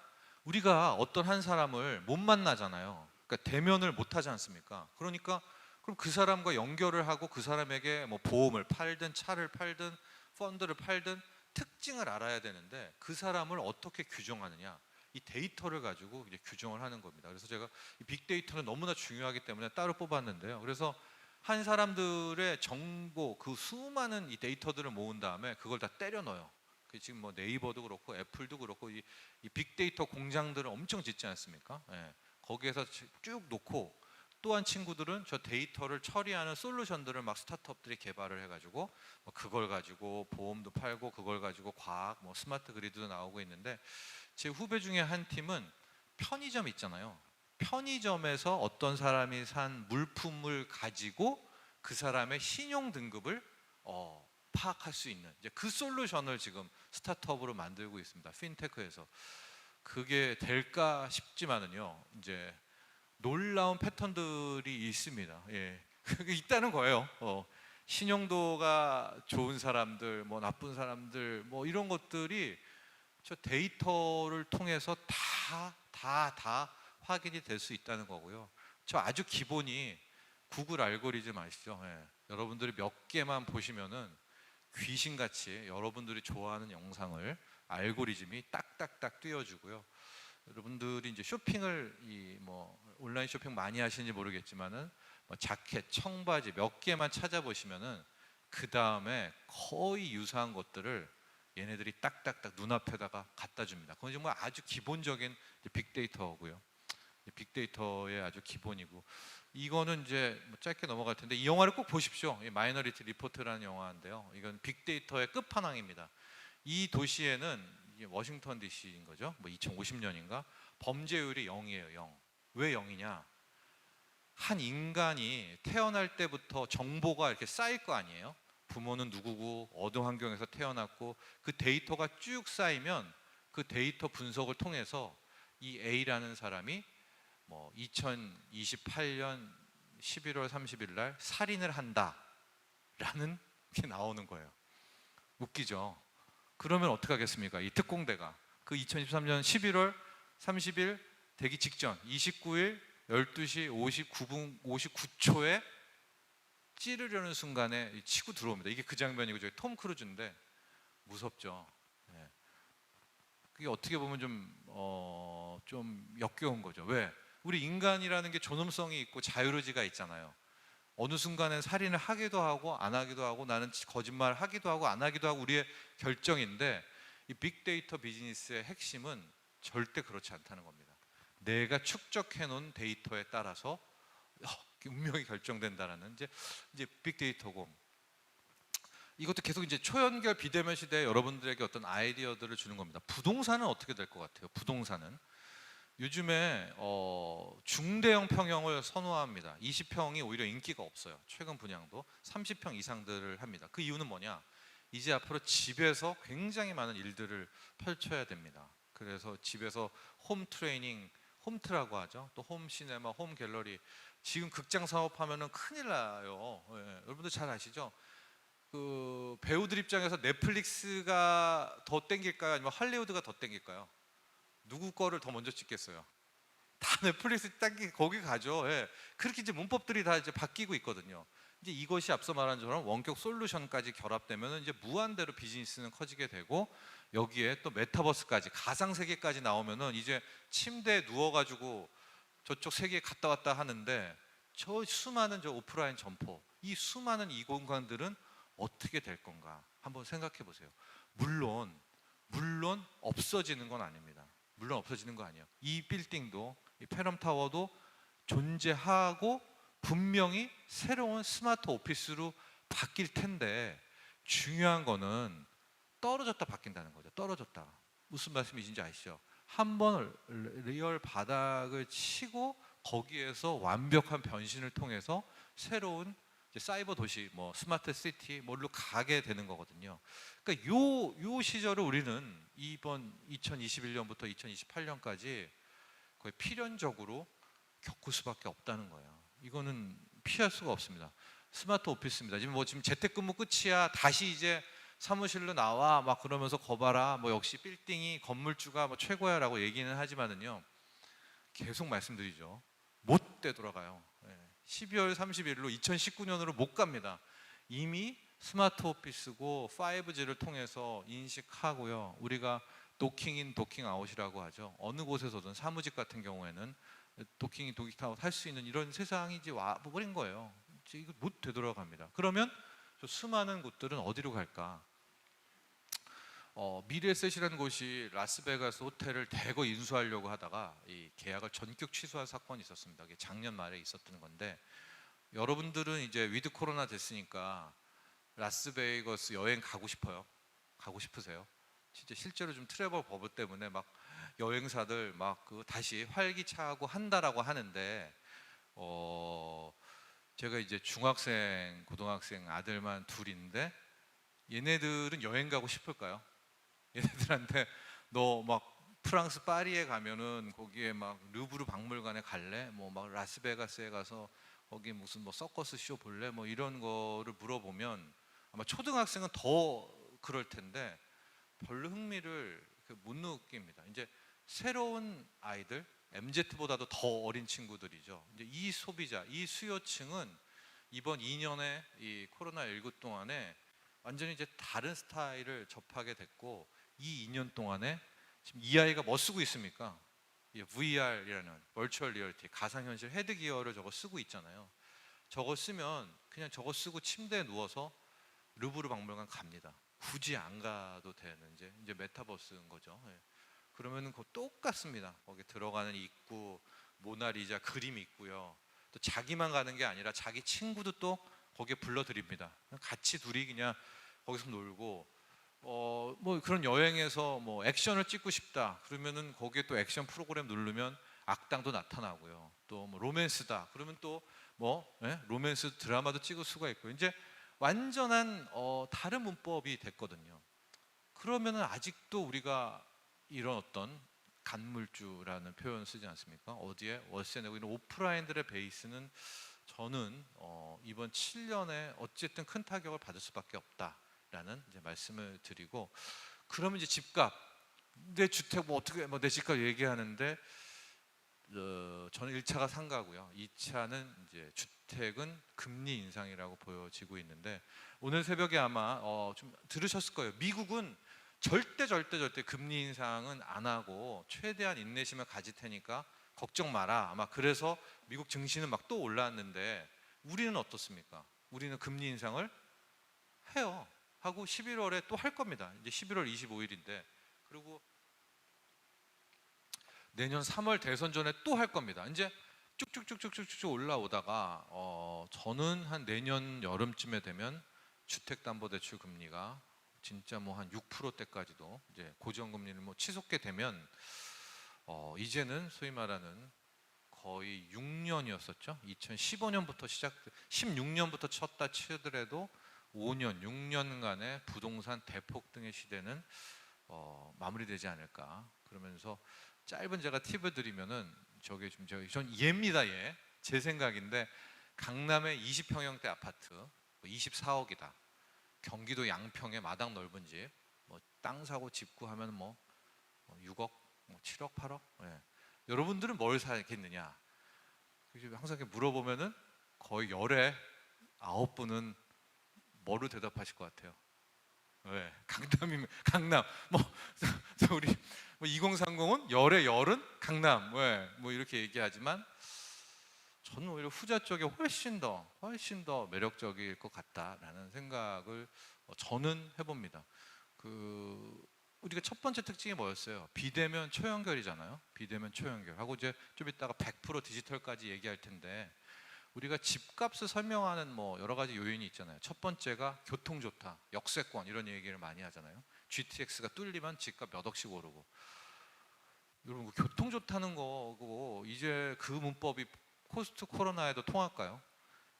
우리가 어떤 한 사람을 못 만나잖아요. 그러니까 대면을 못 하지 않습니까? 그러니까 그럼 그 사람과 연결을 하고 그 사람에게 뭐 보험을 팔든 차를 팔든 펀드를 팔든 특징을 알아야 되는데 그 사람을 어떻게 규정하느냐? 이 데이터를 가지고 이제 규정을 하는 겁니다. 그래서 제가 이 빅데이터는 너무나 중요하기 때문에 따로 뽑았는데요. 그래서 한 사람들의 정보 그 수많은 이 데이터들을 모은 다음에 그걸 다 때려 넣어요. 지금 뭐 네이버도 그렇고 애플도 그렇고 이 빅데이터 공장들을 엄청 짓지 않습니까? 예. 거기에서 쭉 놓고 또한 친구들은 저 데이터를 처리하는 솔루션들을 막 스타트업들이 개발을 해가지고 뭐 그걸 가지고 보험도 팔고 그걸 가지고 과학 뭐 스마트 그리드도 나오고 있는데 제 후배 중에 한 팀은 편의점 있잖아요. 편의점에서 어떤 사람이 산 물품을 가지고 그 사람의 신용 등급을 파악할 수 있는 이제 그 솔루션을 지금 스타트업으로 만들고 있습니다. 핀테크에서. 그게 될까 싶지만은요. 이제 놀라운 패턴들이 있습니다. 예. 그게 있다는 거예요. 신용도가 좋은 사람들, 뭐 나쁜 사람들, 뭐 이런 것들이 저 데이터를 통해서 다 확인이 될 수 있다는 거고요. 저 아주 기본이 구글 알고리즘 아시죠? 예. 여러분들이 몇 개만 보시면은 귀신같이 여러분들이 좋아하는 영상을 알고리즘이 딱딱딱 띄워주고요. 여러분들이 이제 쇼핑을 뭐 온라인 쇼핑 많이 하시는지 모르겠지만은 뭐 자켓, 청바지 몇 개만 찾아보시면은 그 다음에 거의 유사한 것들을 얘네들이 딱딱딱 눈앞에다가 갖다 줍니다. 그건 정말 아주 기본적인 빅데이터고요. 빅데이터의 아주 기본이고 이거는 이제 뭐 짧게 넘어갈 텐데 이 영화를 꼭 보십시오. 마이너리티 리포트라는 영화인데요. 이건 빅데이터의 끝판왕입니다. 이 도시에는 이게 워싱턴 DC인 거죠. 뭐 2050년인가 범죄율이 0이에요. 0. 왜 0이냐? 한 인간이 태어날 때부터 정보가 이렇게 쌓일 거 아니에요. 부모는 누구고 어느 환경에서 태어났고 그 데이터가 쭉 쌓이면 그 데이터 분석을 통해서 이 A라는 사람이 뭐 2028년 11월 30일 날 살인을 한다라는 게 나오는 거예요. 웃기죠? 그러면 어떻게 하겠습니까? 이 특공대가 그 2023년 11월 30일 되기 직전 29일 12시 59분 59초에 찌르려는 순간에 치고 들어옵니다. 이게 그 장면이고 저기 톰 크루즈인데 무섭죠. 네. 그게 어떻게 보면 좀 역겨운 거죠. 왜? 우리 인간이라는 게 존엄성이 있고 자유의지가 있잖아요. 어느 순간엔 살인을 하기도 하고 안 하기도 하고 나는 거짓말 하기도 하고 안 하기도 하고 우리의 결정인데 이 빅데이터 비즈니스의 핵심은 절대 그렇지 않다는 겁니다. 내가 축적해 놓은 데이터에 따라서 운명이 결정된다라는 이제 빅데이터고 이것도 계속 이제 초연결 비대면 시대에 여러분들에게 어떤 아이디어들을 주는 겁니다. 부동산은 어떻게 될 것 같아요? 부동산은 요즘에 중대형 평형을 선호합니다. 20평이 오히려 인기가 없어요. 최근 분양도 30평 이상들을 합니다. 그 이유는 뭐냐? 이제 앞으로 집에서 굉장히 많은 일들을 펼쳐야 됩니다. 그래서 집에서 홈 트레이닝, 홈트라고 하죠. 또 홈 시네마, 홈 갤러리. 지금 극장 사업하면은 큰일 나요. 예, 여러분들 잘 아시죠? 그 배우들 입장에서 넷플릭스가 더 땡길까요? 아니면 할리우드가 더 땡길까요? 누구 거를 더 먼저 찍겠어요? 다 넷플릭스 땡기 거기 가죠. 예. 그렇게 이제 문법들이 다 이제 바뀌고 있거든요. 이제 이것이 앞서 말한 것처럼 원격 솔루션까지 결합되면 이제 무한대로 비즈니스는 커지게 되고 여기에 또 메타버스까지 가상 세계까지 나오면은 이제 침대에 누워가지고 저쪽 세계에 갔다 왔다 하는데 저 수많은 저 오프라인 점포, 이 수많은 이 공간들은 어떻게 될 건가 한번 생각해 보세요. 물론 없어지는 건 아닙니다. 물론 없어지는 거 아니에요. 이 빌딩도 이 페럼 타워도 존재하고 분명히 새로운 스마트 오피스로 바뀔 텐데 중요한 거는 떨어졌다 바뀐다는 거죠. 떨어졌다. 무슨 말씀이신지 아시죠? 한번 리얼 바닥을 치고 거기에서 완벽한 변신을 통해서 새로운 이제 사이버 도시, 뭐 스마트 시티 뭘로 가게 되는 거거든요. 그러니까 요 시절을 우리는 이번 2021년부터 2028년까지 거의 필연적으로 겪을 수밖에 없다는 거예요. 이거는 피할 수가 없습니다. 스마트 오피스입니다. 지금 재택근무 끝이야. 다시 이제 사무실로 나와 막 그러면서 거봐라. 뭐 역시 빌딩이 건물주가 뭐 최고야라고 얘기는 하지만은요. 계속 말씀드리죠. 못 되돌아가요. 12월 30일로 2019년으로 못 갑니다. 이미 스마트 오피스고 5G를 통해서 인식하고요. 우리가 도킹인 도킹 아웃이라고 하죠. 어느 곳에서든 사무직 같은 경우에는 도킹인 도킹 아웃 할 수 있는 이런 세상이 이제 와버린 거예요. 이제 이거 못 되돌아갑니다. 그러면 저 수많은 곳들은 어디로 갈까? 미래셋이라는 곳이 라스베가스 호텔을 대거 인수하려고 하다가 이 계약을 전격 취소한 사건이 있었습니다. 이게 작년 말에 있었던 건데 여러분들은 이제 위드 코로나 됐으니까 라스베이거스 여행 가고 싶어요? 가고 싶으세요? 진짜 실제로 좀 트래블 버블 때문에 막 여행사들 막 그 다시 활기차고 한다라고 하는데 제가 이제 중학생, 고등학생 아들만 둘인데 얘네들은 여행 가고 싶을까요? 얘네들한테 너 막 프랑스 파리에 가면은 거기에 막 루브르 박물관에 갈래? 뭐 막 라스베가스에 가서 거기 무슨 뭐 서커스 쇼 볼래? 뭐 이런 거를 물어보면 아마 초등학생은 더 그럴 텐데 별로 흥미를 못 느낍니다. 이제 새로운 아이들, MZ보다도 더 어린 친구들이죠. 이제 이 소비자, 이 수요층은 이번 2년의 이 코로나19 동안에 완전히 이제 다른 스타일을 접하게 됐고 이 2년 동안에 지금 이 아이가 뭐 쓰고 있습니까? VR이라는 버추얼 리얼리티 가상현실 헤드기어를 저거 쓰고 있잖아요. 저거 쓰면 그냥 저거 쓰고 침대에 누워서 루브르 박물관 갑니다. 굳이 안 가도 되는 이제 메타버스인 거죠. 그러면은 그거 똑같습니다. 거기 들어가는 입구, 모나리자 그림 있고요. 또 자기만 가는 게 아니라 자기 친구도 또 거기에 불러드립니다. 같이 둘이 그냥 거기서 놀고 뭐 그런 여행에서 뭐 액션을 찍고 싶다 그러면은 거기에 또 액션 프로그램 누르면 악당도 나타나고요. 또 뭐 로맨스다 그러면 또 뭐 로맨스 드라마도 찍을 수가 있고 이제 완전한 다른 문법이 됐거든요. 그러면은 아직도 우리가 이런 어떤 간물주라는 표현 쓰지 않습니까? 어디에 월세 내고 이런 오프라인들의 베이스는 저는 이번 7년에 어쨌든 큰 타격을 받을 수밖에 없다라는 이제 말씀을 드리고 그러면 이제 집값 내 주택 뭐 어떻게 뭐 내 집값 얘기하는데 저는 1차가 상가고요. 2차는 이제 주택은 금리 인상이라고 보여지고 있는데 오늘 새벽에 아마 좀 들으셨을 거예요. 미국은 절대 금리 인상은 안 하고 최대한 인내심을 가질 테니까 걱정 마라. 아마 그래서 미국 증시는 막 또 올랐는데 우리는 어떻습니까? 우리는 금리 인상을 해요. 하고 11월에 또 할 겁니다. 이제 11월 25일인데 그리고 내년 3월 대선 전에 또 할 겁니다. 이제 쭉쭉쭉쭉쭉 올라오다가 저는 한 내년 여름쯤에 되면 주택담보대출 금리가 진짜 뭐 한 6%대까지도 이제 고정금리를 뭐 치솟게 되면 이제는 소위 말하는 거의 6년이었었죠. 2015년부터 16년부터 쳤다 치더라도 5년, 6년간의 부동산 대폭등의 시대는 마무리되지 않을까. 그러면서 짧은 제가 팁을 드리면은 전 예입니다, 예. 제 생각인데 강남의 20평형대 아파트 24억이다. 경기도 양평에 마당 넓은 집, 땅 사고 집 구하면 6억, 7억, 8억. 예. 여러분들은 뭘 사겠느냐? 항상 이렇게 물어보면은 거의 열에 9분은 뭐로 대답하실 것 같아요? 왜? 강남이면 강남. 우리 2030은 열의 열은 강남. 왜? 이렇게 얘기하지만 저는 오히려 후자 쪽에 훨씬 더 매력적일 것 같다라는 생각을 저는 해봅니다. 우리가 첫 번째 특징이 뭐였어요? 비대면 초연결이잖아요. 비대면 초연결 하고 이제 좀 이따가 100% 디지털까지 얘기할 텐데 우리가 집값을 설명하는 여러 가지 요인이 있잖아요. 첫 번째가 교통 좋다, 역세권 이런 얘기를 많이 하잖아요. GTX가 뚫리면 집값 몇 억씩 오르고. 여러분 교통 좋다는 거고 이제 그 문법이 포스트 코로나에도 통할까요?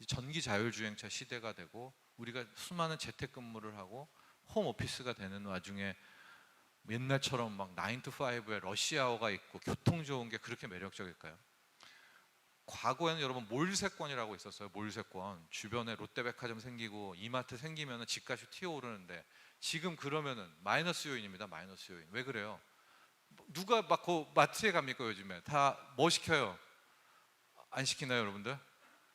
전기 자율주행차 시대가 되고 우리가 수많은 재택근무를 하고 홈 오피스가 되는 와중에 옛날처럼 막 9 to 5에 러시아워가 있고 교통 좋은 게 그렇게 매력적일까요? 과거에는 여러분 몰세권이라고 있었어요. 몰세권. 주변에 롯데백화점 생기고 이마트 생기면 집값이 튀어오르는데 지금 그러면은 마이너스 요인입니다. 마이너스 요인. 왜 그래요? 누가 막 그 마트에 갑니까 요즘에? 다 뭐 시켜요? 안 시키나요 여러분들?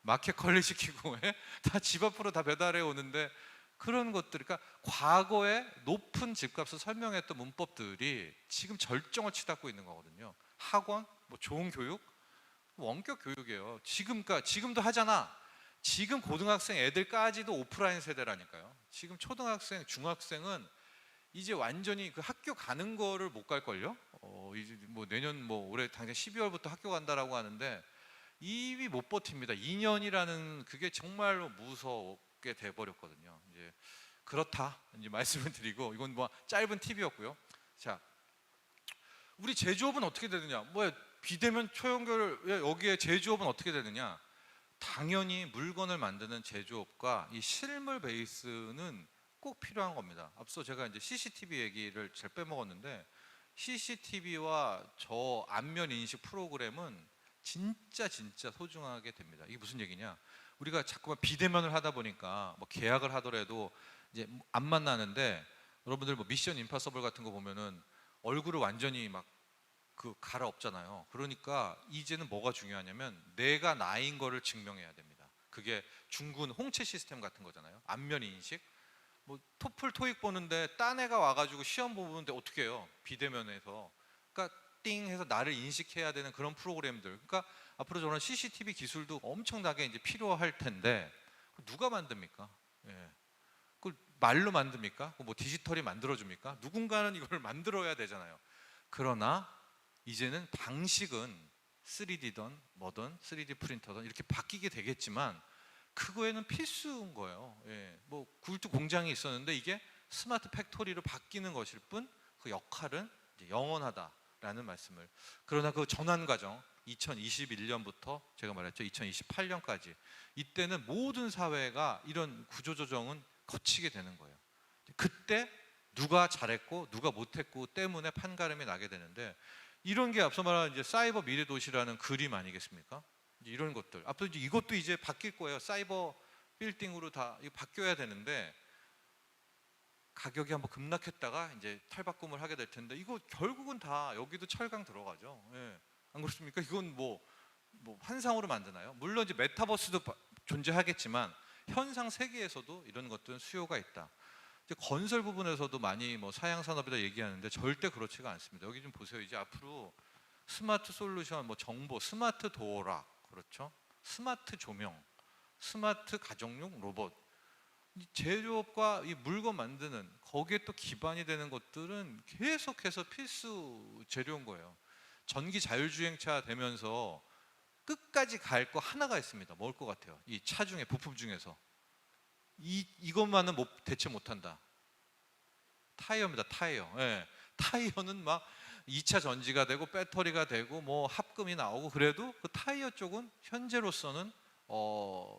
마켓 컬리 시키고 다 집 앞으로 다 배달해 오는데 그런 것들, 그러니까 과거에 높은 집값을 설명했던 문법들이 지금 절정을 치닫고 있는 거거든요. 학원, 좋은 교육, 원격 교육이에요. 지금도 하잖아. 지금 고등학생 애들까지도 오프라인 세대라니까요. 지금 초등학생, 중학생은 이제 완전히 그 학교 가는 거를 못 갈 걸요. 이제 내년 올해 당장 12월부터 학교 간다라고 하는데 이미 못 버팁니다. 2년이라는 그게 정말로 무섭게 돼 버렸거든요. 이제 그렇다 이제 말씀을 드리고 이건 짧은 팁이었고요. 자, 우리 제조업은 어떻게 되느냐? 비대면 초연결 여기에 제조업은 어떻게 되느냐? 당연히 물건을 만드는 제조업과 이 실물 베이스는 꼭 필요한 겁니다. 앞서 제가 이제 CCTV 얘기를 잘 빼먹었는데 CCTV와 저 안면 인식 프로그램은 진짜 소중하게 됩니다. 이게 무슨 얘기냐? 우리가 자꾸만 비대면을 하다 보니까 계약을 하더라도 이제 안 만나는데 여러분들 미션 임파서블 같은 거 보면은 얼굴을 완전히 갈아엎잖아요. 그러니까 이제는 뭐가 중요하냐면 내가 나인 거를 증명해야 됩니다. 그게 중군 홍채 시스템 같은 거잖아요. 안면 인식. 토플 토익 보는데 딴 애가 와가지고 시험 보는데 어떻게 해요? 비대면에서. 그러니까 띵 해서 나를 인식해야 되는 그런 프로그램들. 그러니까 앞으로 저는 CCTV 기술도 엄청나게 이제 필요할 텐데 누가 만듭니까? 예. 그걸 말로 만듭니까? 디지털이 만들어줍니까? 누군가는 이걸 만들어야 되잖아요. 그러나 이제는 방식은 3D든 3D 프린터든 이렇게 바뀌게 되겠지만 그거에는 필수인 거예요. 예. 굴뚝 공장이 있었는데 이게 스마트 팩토리로 바뀌는 것일 뿐 그 역할은 이제 영원하다라는 말씀을. 그러나 그 전환 과정 2021년부터 제가 말했죠. 2028년까지 이때는 모든 사회가 이런 구조조정은 거치게 되는 거예요. 그때 누가 잘했고 누가 못했고 때문에 판가름이 나게 되는데 이런 게 앞서 말한 이제 사이버 미래 도시라는 그림 아니겠습니까? 이제 이런 것들 앞으로 이제 이것도 이제 바뀔 거예요. 사이버 빌딩으로 다 이거 바뀌어야 되는데 가격이 한번 급락했다가 이제 탈바꿈을 하게 될 텐데 이거 결국은 다 여기도 철강 들어가죠. 예. 안 그렇습니까? 이건 환상으로 만드나요? 물론 이제 메타버스도 존재하겠지만 현상 세계에서도 이런 것들은 수요가 있다. 이제 건설 부분에서도 많이 사양 산업이다 얘기하는데 절대 그렇지가 않습니다. 여기 좀 보세요. 이제 앞으로 스마트 솔루션, 정보, 스마트 도어락, 그렇죠? 스마트 조명, 스마트 가정용 로봇, 제조업과 이 물건 만드는 거기에 또 기반이 되는 것들은 계속해서 필수 재료인 거예요. 전기 자율주행차 되면서 끝까지 갈 거 하나가 있습니다. 뭘 것 같아요? 이 차 중에 부품 중에서 이것만은 대체 못한다. 타이어입니다. 타이어. 예. 타이어는 2차 전지가 되고 배터리가 되고 뭐 합금이 나오고 그래도 그 타이어 쪽은 현재로서는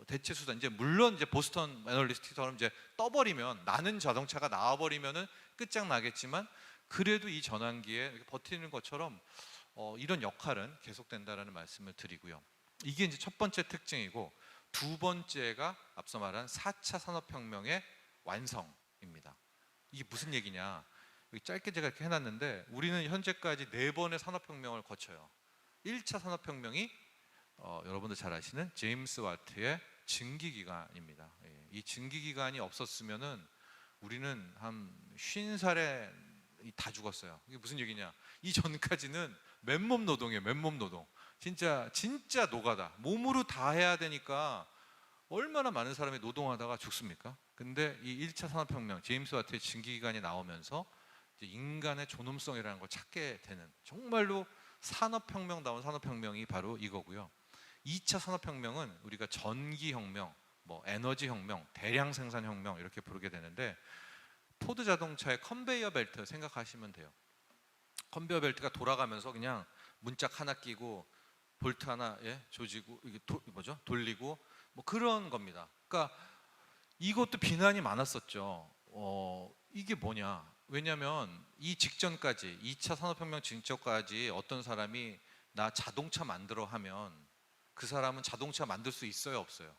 대체 수단 이제 물론 이제 보스턴 애널리스트처럼 이제 떠버리면 나는 자동차가 나와버리면은 끝장나겠지만 그래도 이 전환기에 이렇게 버티는 것처럼 이런 역할은 계속된다라는 말씀을 드리고요. 이게 이제 첫 번째 특징이고 두 번째가 앞서 말한 4차 산업혁명의 완성입니다. 이게 무슨 얘기냐? 여기 짧게 제가 이렇게 해놨는데 우리는 현재까지 4번의 산업혁명을 거쳐요. 1차 산업혁명이 여러분들 잘 아시는 제임스 와트의 증기기관입니다. 이 증기기관이 없었으면은 우리는 한 50살에 다 죽었어요. 이게 무슨 얘기냐? 이 전까지는 맨몸 노동이에요. 맨몸 노동. 진짜 노가다. 몸으로 다 해야 되니까 얼마나 많은 사람이 노동하다가 죽습니까? 근데 이 1차 산업혁명, 제임스 와트의 증기기관이 나오면서 이제 인간의 존엄성이라는 걸 찾게 되는 정말로 산업혁명다운 산업혁명이 바로 이거고요. 2차 산업혁명은 우리가 전기혁명, 뭐 에너지혁명, 대량 생산혁명 이렇게 부르게 되는데 포드 자동차의 컨베이어 벨트 생각하시면 돼요. 컨베이어 벨트가 돌아가면서 그냥 문짝 하나 끼고 볼트 하나 조지고 이게 돌리고 뭐 그런 겁니다. 그러니까 이것도 비난이 많았었죠. 이게 뭐냐? 왜냐하면 이 직전까지 2차 산업혁명 직전까지 어떤 사람이 나 자동차 만들어 하면 그 사람은 자동차 만들 수 있어요, 없어요?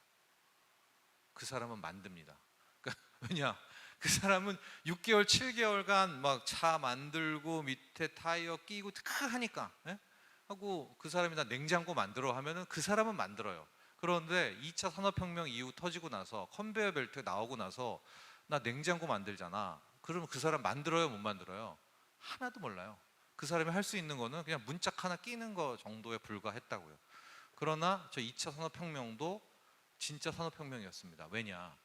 그 사람은 만듭니다. 그러니까 왜냐? 그 사람은 6개월, 7개월간 막 차 만들고 밑에 타이어 끼고 다 하니까 하고 그 사람이 나 냉장고 만들어 하면은 그 사람은 만들어요. 그런데 2차 산업혁명 이후 터지고 나서 컨베이어 벨트가 나오고 나서 나 냉장고 만들잖아. 그러면 그 사람 만들어요, 못 만들어요? 하나도 몰라요. 그 사람이 할 수 있는 거는 그냥 문짝 하나 끼는 거 정도에 불과했다고요. 그러나 저 2차 산업혁명도 진짜 산업혁명이었습니다. 왜냐?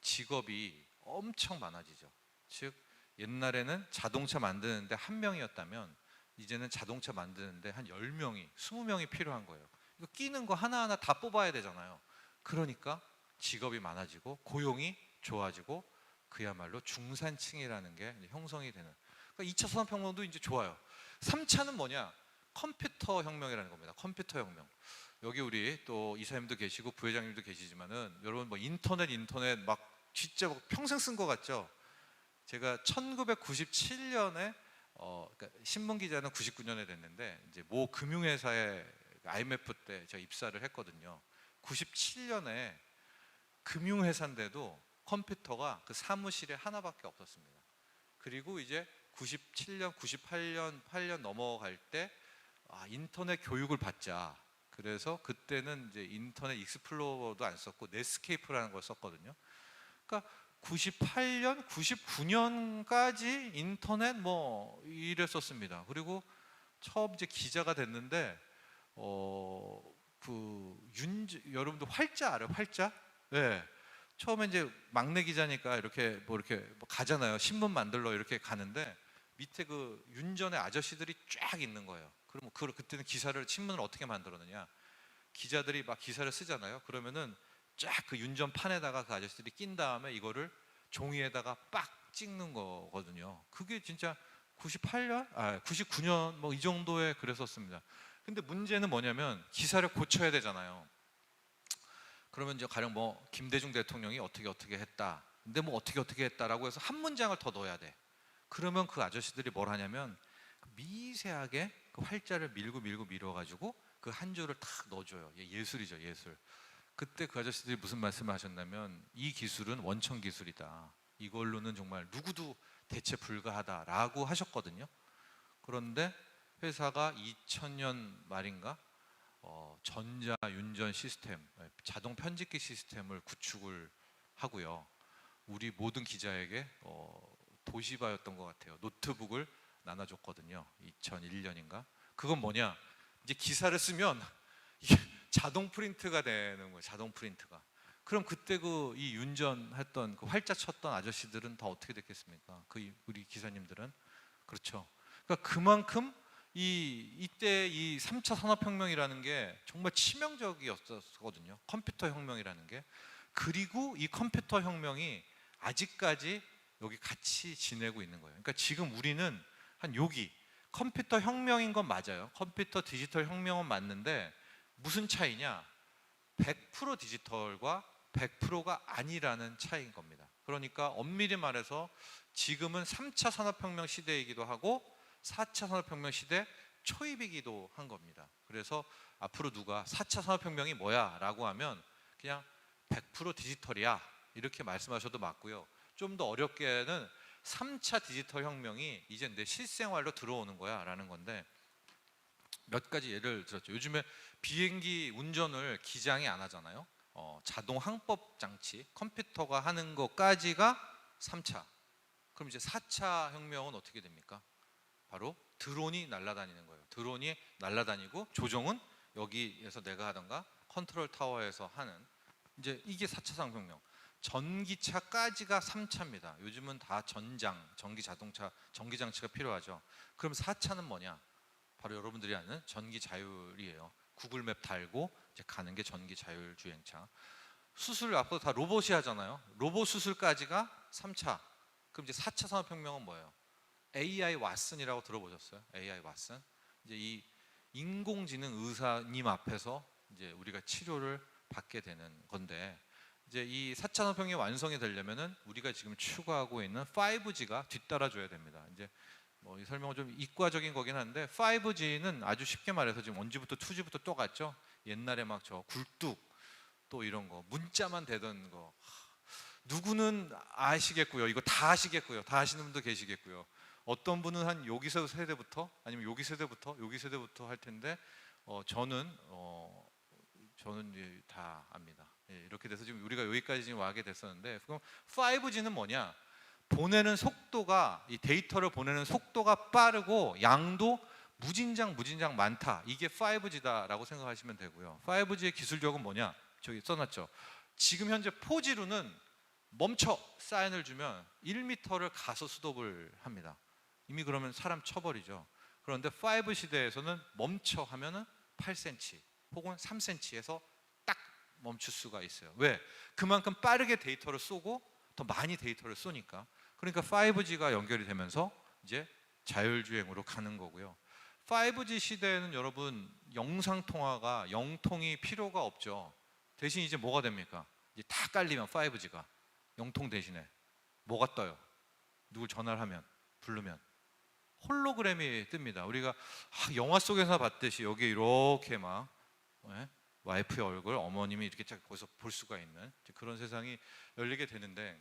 직업이 엄청 많아지죠. 즉 옛날에는 자동차 만드는데 한 명이었다면 이제는 자동차 만드는데 한 10명이, 20명이 필요한 거예요. 이거 끼는 거 하나하나 다 뽑아야 되잖아요. 그러니까 직업이 많아지고 고용이 좋아지고 그야말로 중산층이라는 게 형성이 되는. 그러니까 2차 산업혁명도 이제 좋아요. 3차는 뭐냐? 컴퓨터 혁명이라는 겁니다. 컴퓨터 혁명. 여기 우리 또 이사님도 계시고 부회장님도 계시지만은 여러분 뭐 인터넷 막 진짜 평생 쓴 것 같죠? 제가 1997년에 그러니까 신문 기자는 99년에 됐는데 이제 모 금융회사에 IMF 때 제가 입사를 했거든요. 97년에 금융회사인데도 컴퓨터가 그 사무실에 하나밖에 없었습니다. 그리고 이제 97년, 98년, 8년 넘어갈 때 인터넷 교육을 받자. 그래서 그때는 이제 인터넷 익스플로러도 안 썼고 넷스케이프라는 걸 썼거든요. 그러니까 98년, 99년까지 인터넷 뭐 이랬었습니다. 그리고 처음 이제 기자가 됐는데 여러분들 활자 알아요? 활자? 네. 처음에 이제 막내 기자니까 이렇게 뭐 가잖아요. 신문 만들러 이렇게 가는데 밑에 그 윤전의 아저씨들이 쫙 있는 거예요. 그러면 그때는 신문을 어떻게 만들었느냐? 기자들이 막 기사를 쓰잖아요. 그러면은 쫙 그 윤전판에다가 그 아저씨들이 낀 다음에 이거를 종이에다가 빡 찍는 거거든요. 그게 진짜 98년, 99년 뭐 이 정도에 그랬었습니다. 근데 문제는 뭐냐면 기사를 고쳐야 되잖아요. 그러면 이제 가령 뭐 김대중 대통령이 어떻게 했다. 근데 뭐 어떻게 했다라고 해서 한 문장을 더 넣어야 돼. 그러면 그 아저씨들이 뭘 하냐면 미세하게 그 활자를 밀어가지고 그 한 줄을 탁 넣어줘요. 예술이죠, 예술. 그때 그 아저씨들이 무슨 말씀을 하셨냐면 이 기술은 원천 기술이다. 이걸로는 정말 누구도 대체 불가하다라고 하셨거든요. 그런데 회사가 2000년 말인가 전자 윤전 시스템, 자동 편집기 시스템을 구축을 하고요. 우리 모든 기자에게 도시바였던 것 같아요. 노트북을 나눠줬거든요. 2001년인가. 그건 뭐냐? 이제 기사를 쓰면 이게 자동 프린트가 되는 거예요. 자동 프린트가. 그럼 그때 이 윤전했던 그 활자 쳤던 아저씨들은 다 어떻게 됐겠습니까? 우리 기사님들은 그렇죠. 그러니까 그만큼 이때 이 3차 산업혁명이라는 게 정말 치명적이었거든요. 컴퓨터 혁명이라는 게. 그리고 이 컴퓨터 혁명이 아직까지 여기 같이 지내고 있는 거예요. 그러니까 지금 우리는 한 여기 컴퓨터 혁명인 건 맞아요. 컴퓨터 디지털 혁명은 맞는데 무슨 차이냐? 100% 디지털과 100%가 아니라는 차이인 겁니다. 그러니까 엄밀히 말해서 지금은 3차 산업혁명 시대이기도 하고 4차 산업혁명 시대 초입이기도 한 겁니다. 그래서 앞으로 누가 4차 산업혁명이 뭐야? 라고 하면 그냥 100% 디지털이야 이렇게 말씀하셔도 맞고요. 좀 더 어렵게는 3차 디지털 혁명이 이제 내 실생활로 들어오는 거야 라는 건데, 몇 가지 예를 들었죠. 요즘에 비행기 운전을 기장이 안 하잖아요. 자동 항법 장치, 컴퓨터가 하는 것까지가 3차. 그럼 이제 4차 혁명은 어떻게 됩니까? 바로 드론이 날아다니는 거예요. 드론이 날아다니고 조종은 여기에서 내가 하던가 컨트롤 타워에서 하는, 이제 이게 4차 산업혁명. 전기차까지가 3차입니다. 요즘은 다 전기 자동차, 전기 장치가 필요하죠. 그럼 4차는 뭐냐? 바로 여러분들이 아는 전기 자율이에요. 구글맵 달고 이제 가는 게 전기 자율 주행차. 수술 앞으로 다 로봇이 하잖아요. 로봇 수술까지가 3차. 그럼 이제 4차 산업혁명은 뭐예요? AI 왓슨이라고 들어보셨어요? AI 왓슨. 이제 이 인공지능 의사님 앞에서 이제 우리가 치료를 받게 되는 건데, 이제 이 4차 산업혁명이 완성이 되려면은 우리가 지금 추구하고 있는 5G가 뒤따라줘야 됩니다. 이제 이 설명은 좀 이과적인 거긴 한데, 5G는 아주 쉽게 말해서 지금 원지부터 2G부터 또 갔죠. 옛날에 막 저 굴뚝 또 이런 거 문자만 되던 거 누구는 아시겠고요. 이거 다 아시겠고요. 다 아시는 분도 계시겠고요. 어떤 분은 한 여기서 세대부터 아니면 여기 세대부터 할 텐데, 저는 이제 다 압니다. 예, 이렇게 돼서 지금 우리가 여기까지 지금 와게 됐었는데, 그럼 5G는 뭐냐? 보내는 속도가, 이 데이터를 보내는 속도가 빠르고 양도 무진장 많다. 이게 5G다라고 생각하시면 되고요. 5G의 기술력은 뭐냐? 저기 써놨죠. 지금 현재 4G로는 멈춰 사인을 주면 1m를 가서 스톱을 합니다. 이미 그러면 사람 쳐버리죠. 그런데 5 시대에서는 멈춰 하면은 8cm 혹은 3cm에서 딱 멈출 수가 있어요. 왜? 그만큼 빠르게 데이터를 쏘고 더 많이 데이터를 쏘니까. 그러니까 5G가 연결이 되면서 이제 자율주행으로 가는 거고요. 5G 시대에는 여러분 영상 통화가 영통이 필요가 없죠. 대신 이제 뭐가 됩니까? 이제 다 깔리면 5G가 영통 대신에 뭐가 떠요? 누굴 전화를 하면, 부르면 홀로그램이 뜹니다. 우리가 영화 속에서 봤듯이 여기에 이렇게 막 와이프의 얼굴, 어머님이 이렇게 딱 거기서 볼 수가 있는 그런 세상이 열리게 되는데,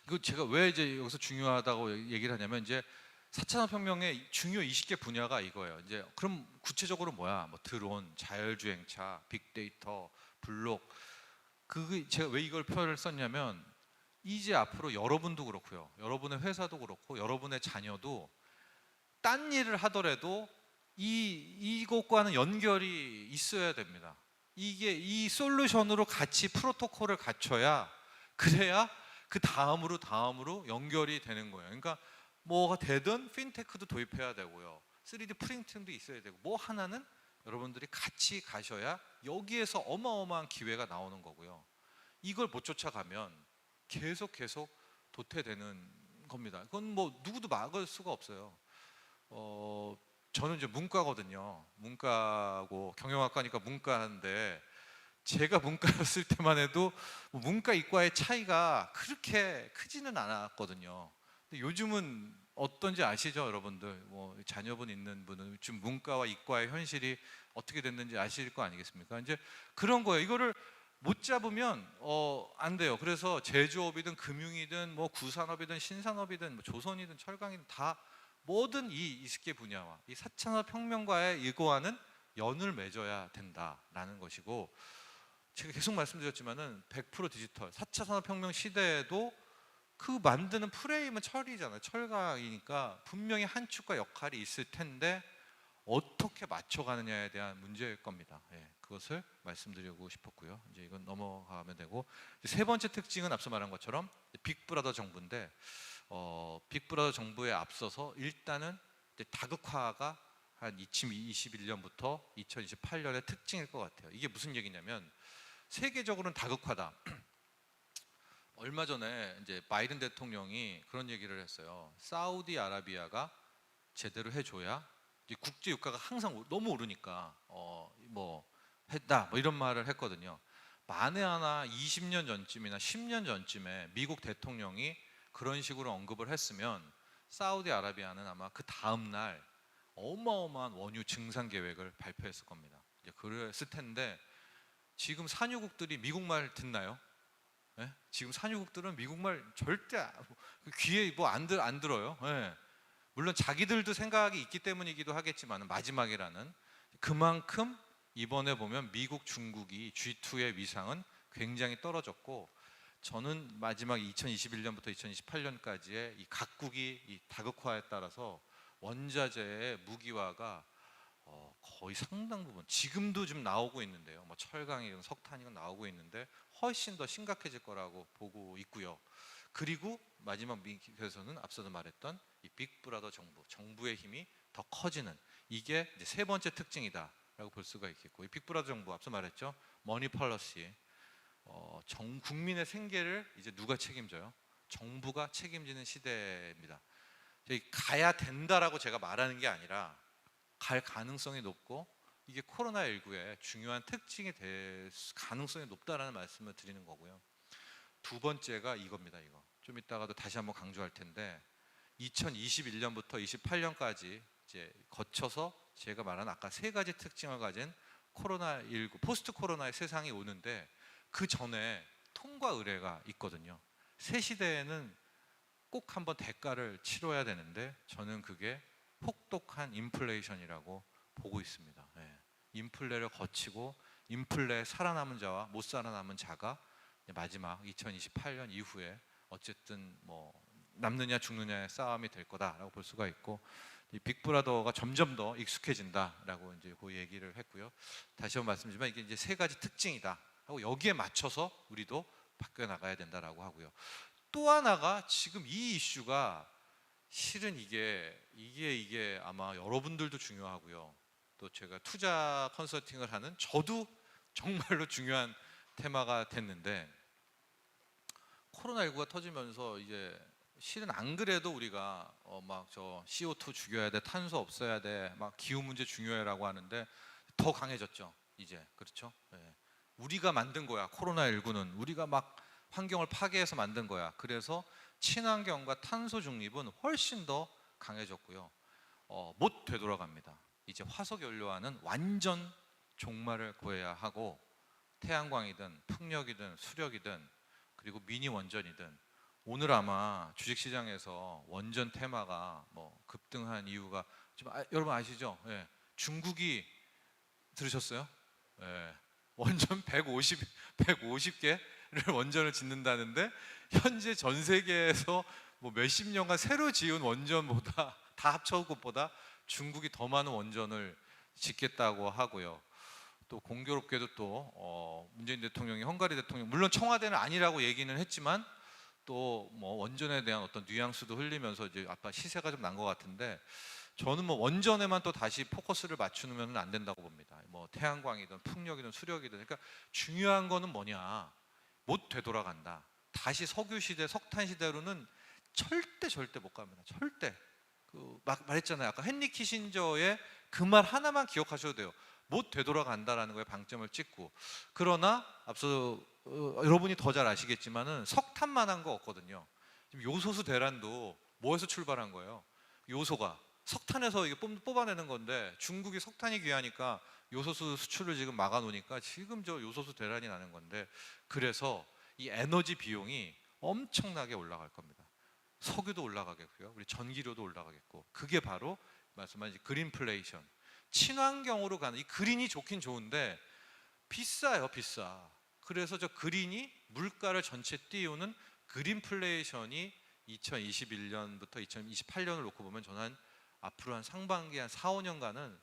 이거 제가 왜 이제 여기서 중요하다고 얘기를 하냐면, 이제 4차 산업혁명의 중요 20개 분야가 이거예요. 이제 그럼 구체적으로 뭐야? 뭐 드론, 자율주행차, 빅데이터, 블록. 제가 왜 이걸 표현을 썼냐면, 이제 앞으로 여러분도 그렇고요, 여러분의 회사도 그렇고, 여러분의 자녀도 딴 일을 하더라도 이것과는 연결이 있어야 됩니다. 이게 이 솔루션으로 같이 프로토콜을 갖춰야, 그래야 그 다음으로 연결이 되는 거예요. 그러니까 뭐가 되든 핀테크도 도입해야 되고요, 3D 프린팅도 있어야 되고, 뭐 하나는 여러분들이 같이 가셔야 여기에서 어마어마한 기회가 나오는 거고요. 이걸 못 쫓아가면 계속 도태되는 겁니다. 그건 뭐 누구도 막을 수가 없어요. 저는 이제 문과거든요. 문과고 경영학과니까 문과인데, 제가 문과였을 때만 해도 문과 이과의 차이가 그렇게 크지는 않았거든요. 근데 요즘은 어떤지 아시죠, 여러분들? 뭐 자녀분 있는 분은 지금 문과와 이과의 현실이 어떻게 됐는지 아실 거 아니겠습니까? 이제 그런 거예요. 이거를 못 잡으면 안 돼요. 그래서 제조업이든 금융이든 뭐 구산업이든 신산업이든 뭐 조선이든 철강이든 다 모든 이 20개 분야와 이 4차 산업혁명과의 이거와는 연을 맺어야 된다라는 것이고, 제가 계속 말씀드렸지만은 100% 디지털 4차 산업혁명 시대에도 그 만드는 프레임은 철이잖아요. 철강이니까 분명히 한 축과 역할이 있을 텐데 어떻게 맞춰가느냐에 대한 문제일 겁니다. 예, 그것을 말씀드리고 싶었고요. 이제 이건 넘어가면 되고, 세 번째 특징은 앞서 말한 것처럼 빅브라더 정부인데, 빅브라더 정부에 앞서서 일단은 다극화가 한 2021년부터 2028년의 특징일 것 같아요. 이게 무슨 얘기냐면, 세계적으로는 다극화다. 얼마 전에 이제 바이든 대통령이 그런 얘기를 했어요. 사우디아라비아가 제대로 해줘야 이제 국제 유가가 항상 너무 오르니까 뭐 했다 뭐 이런 말을 했거든요. 만에 하나 20년 전쯤이나 10년 전쯤에 미국 대통령이 그런 식으로 언급을 했으면 사우디아라비아는 아마 그 다음 날 어마어마한 원유 증산 계획을 발표했을 겁니다. 이제 그랬을 텐데 지금 산유국들이 미국 말 듣나요? 예? 지금 산유국들은 미국 말 절대 귀에 뭐 안 들어요. 예. 물론 자기들도 생각이 있기 때문이기도 하겠지만 마지막이라는 그만큼 이번에 보면 미국, 중국이 G2의 위상은 굉장히 떨어졌고 저는 마지막 2021년부터 2028년까지의 이 각국이 이 다극화에 따라서 원자재의 무기화가 거의 상당 부분 지금도 좀 나오고 있는데요. 뭐 철강이건 석탄이건 나오고 있는데 훨씬 더 심각해질 거라고 보고 있고요. 그리고 마지막 미국에서는 앞서도 말했던 이 빅브라더 정부의 힘이 더 커지는 이게 이제 세 번째 특징이다라고 볼 수가 있겠고 이 빅브라더 정부 앞서 말했죠. 머니 펄러시 국민의 생계를 이제 누가 책임져요? 정부가 책임지는 시대입니다. 가야 된다라고 제가 말하는 게 아니라 갈 가능성이 높고 이게 코로나19의 중요한 특징이 될 가능성이 높다라는 말씀을 드리는 거고요. 두 번째가 이겁니다. 이거 좀 이따가도 다시 한번 강조할 텐데 2021년부터 28년까지 이제 거쳐서 제가 말한 아까 세 가지 특징을 가진 코로나19 포스트 코로나의 세상이 오는데 그 전에 통과 의례가 있거든요. 새 시대에는 꼭 한번 대가를 치러야 되는데 저는 그게 혹독한 인플레이션이라고 보고 있습니다. 예. 인플레를 거치고 인플레에 살아남은 자와 못 살아남은 자가 마지막 2028년 이후에 어쨌든 뭐 남느냐 죽느냐의 싸움이 될 거다라고 볼 수가 있고 이 빅브라더가 점점 더 익숙해진다라고 이제 그 얘기를 했고요. 다시 한번 말씀드리지만 이게 이제 세 가지 특징이다 하고 여기에 맞춰서 우리도 바뀌어 나가야 된다라고 하고요. 또 하나가 지금 이 이슈가 실은 이게 아마 여러분들도 중요하고요. 또 제가 투자 컨설팅을 하는 저도 정말로 중요한 테마가 됐는데 코로나19가 터지면서 이제 실은 안 그래도 우리가 막 저 CO2 죽여야 돼, 탄소 없애야 돼, 막 기후 문제 중요해라고 하는데 더 강해졌죠. 이제 그렇죠. 네. 우리가 만든 거야. 코로나19는 우리가 막 환경을 파괴해서 만든 거야. 그래서 친환경과 탄소 중립은 훨씬 더 강해졌고요. 못 되돌아갑니다. 이제 화석 연료와는 완전 종말을 고해야 하고 태양광이든 풍력이든 수력이든 그리고 미니 원전이든 오늘 아마 주식시장에서 원전 테마가 뭐 급등한 이유가 좀 여러분 아시죠? 예. 중국이 들으셨어요? 예. 원전 150개를 원전을 짓는다는데 현재 전 세계에서 뭐 몇십 년간 새로 지은 원전보다 다 합쳐온 것보다 중국이 더 많은 원전을 짓겠다고 하고요. 또 공교롭게도 또 문재인 대통령이 헝가리 대통령 물론 청와대는 아니라고 얘기는 했지만 또 뭐 원전에 대한 어떤 뉘앙스도 흘리면서 이제 아까 시세가 좀 난 것 같은데 저는 뭐 원전에만 또 다시 포커스를 맞추면 안 된다고 봅니다. 뭐 태양광이든 풍력이든 수력이든 그러니까 중요한 거는 뭐냐 못 되돌아간다. 다시 석유 시대, 석탄 시대로는 절대 못 갑니다. 절대. 막 말했잖아요. 아까 헨리 키신저의 그 말 하나만 기억하셔도 돼요. 못 되돌아간다라는 거에 방점을 찍고 그러나 앞서 여러분이 더 잘 아시겠지만은 석탄만한 거 없거든요. 지금 요소수 대란도 뭐에서 출발한 거예요? 요소가 석탄에서 이게 뽑아내는 건데 중국이 석탄이 귀하니까 요소수 수출을 지금 막아놓으니까 지금 저 요소수 대란이 나는 건데 그래서 이 에너지 비용이 엄청나게 올라갈 겁니다. 석유도 올라가겠고요. 우리 전기료도 올라가겠고 그게 바로 말씀하신 그린플레이션 친환경으로 가는 이 그린이 좋긴 좋은데 비싸요. 비싸. 그래서 저 그린이 물가를 전체 띄우는 그린플레이션이 2021년부터 2028년을 놓고 보면 저는 앞으로 한 상반기 한 4, 5년간은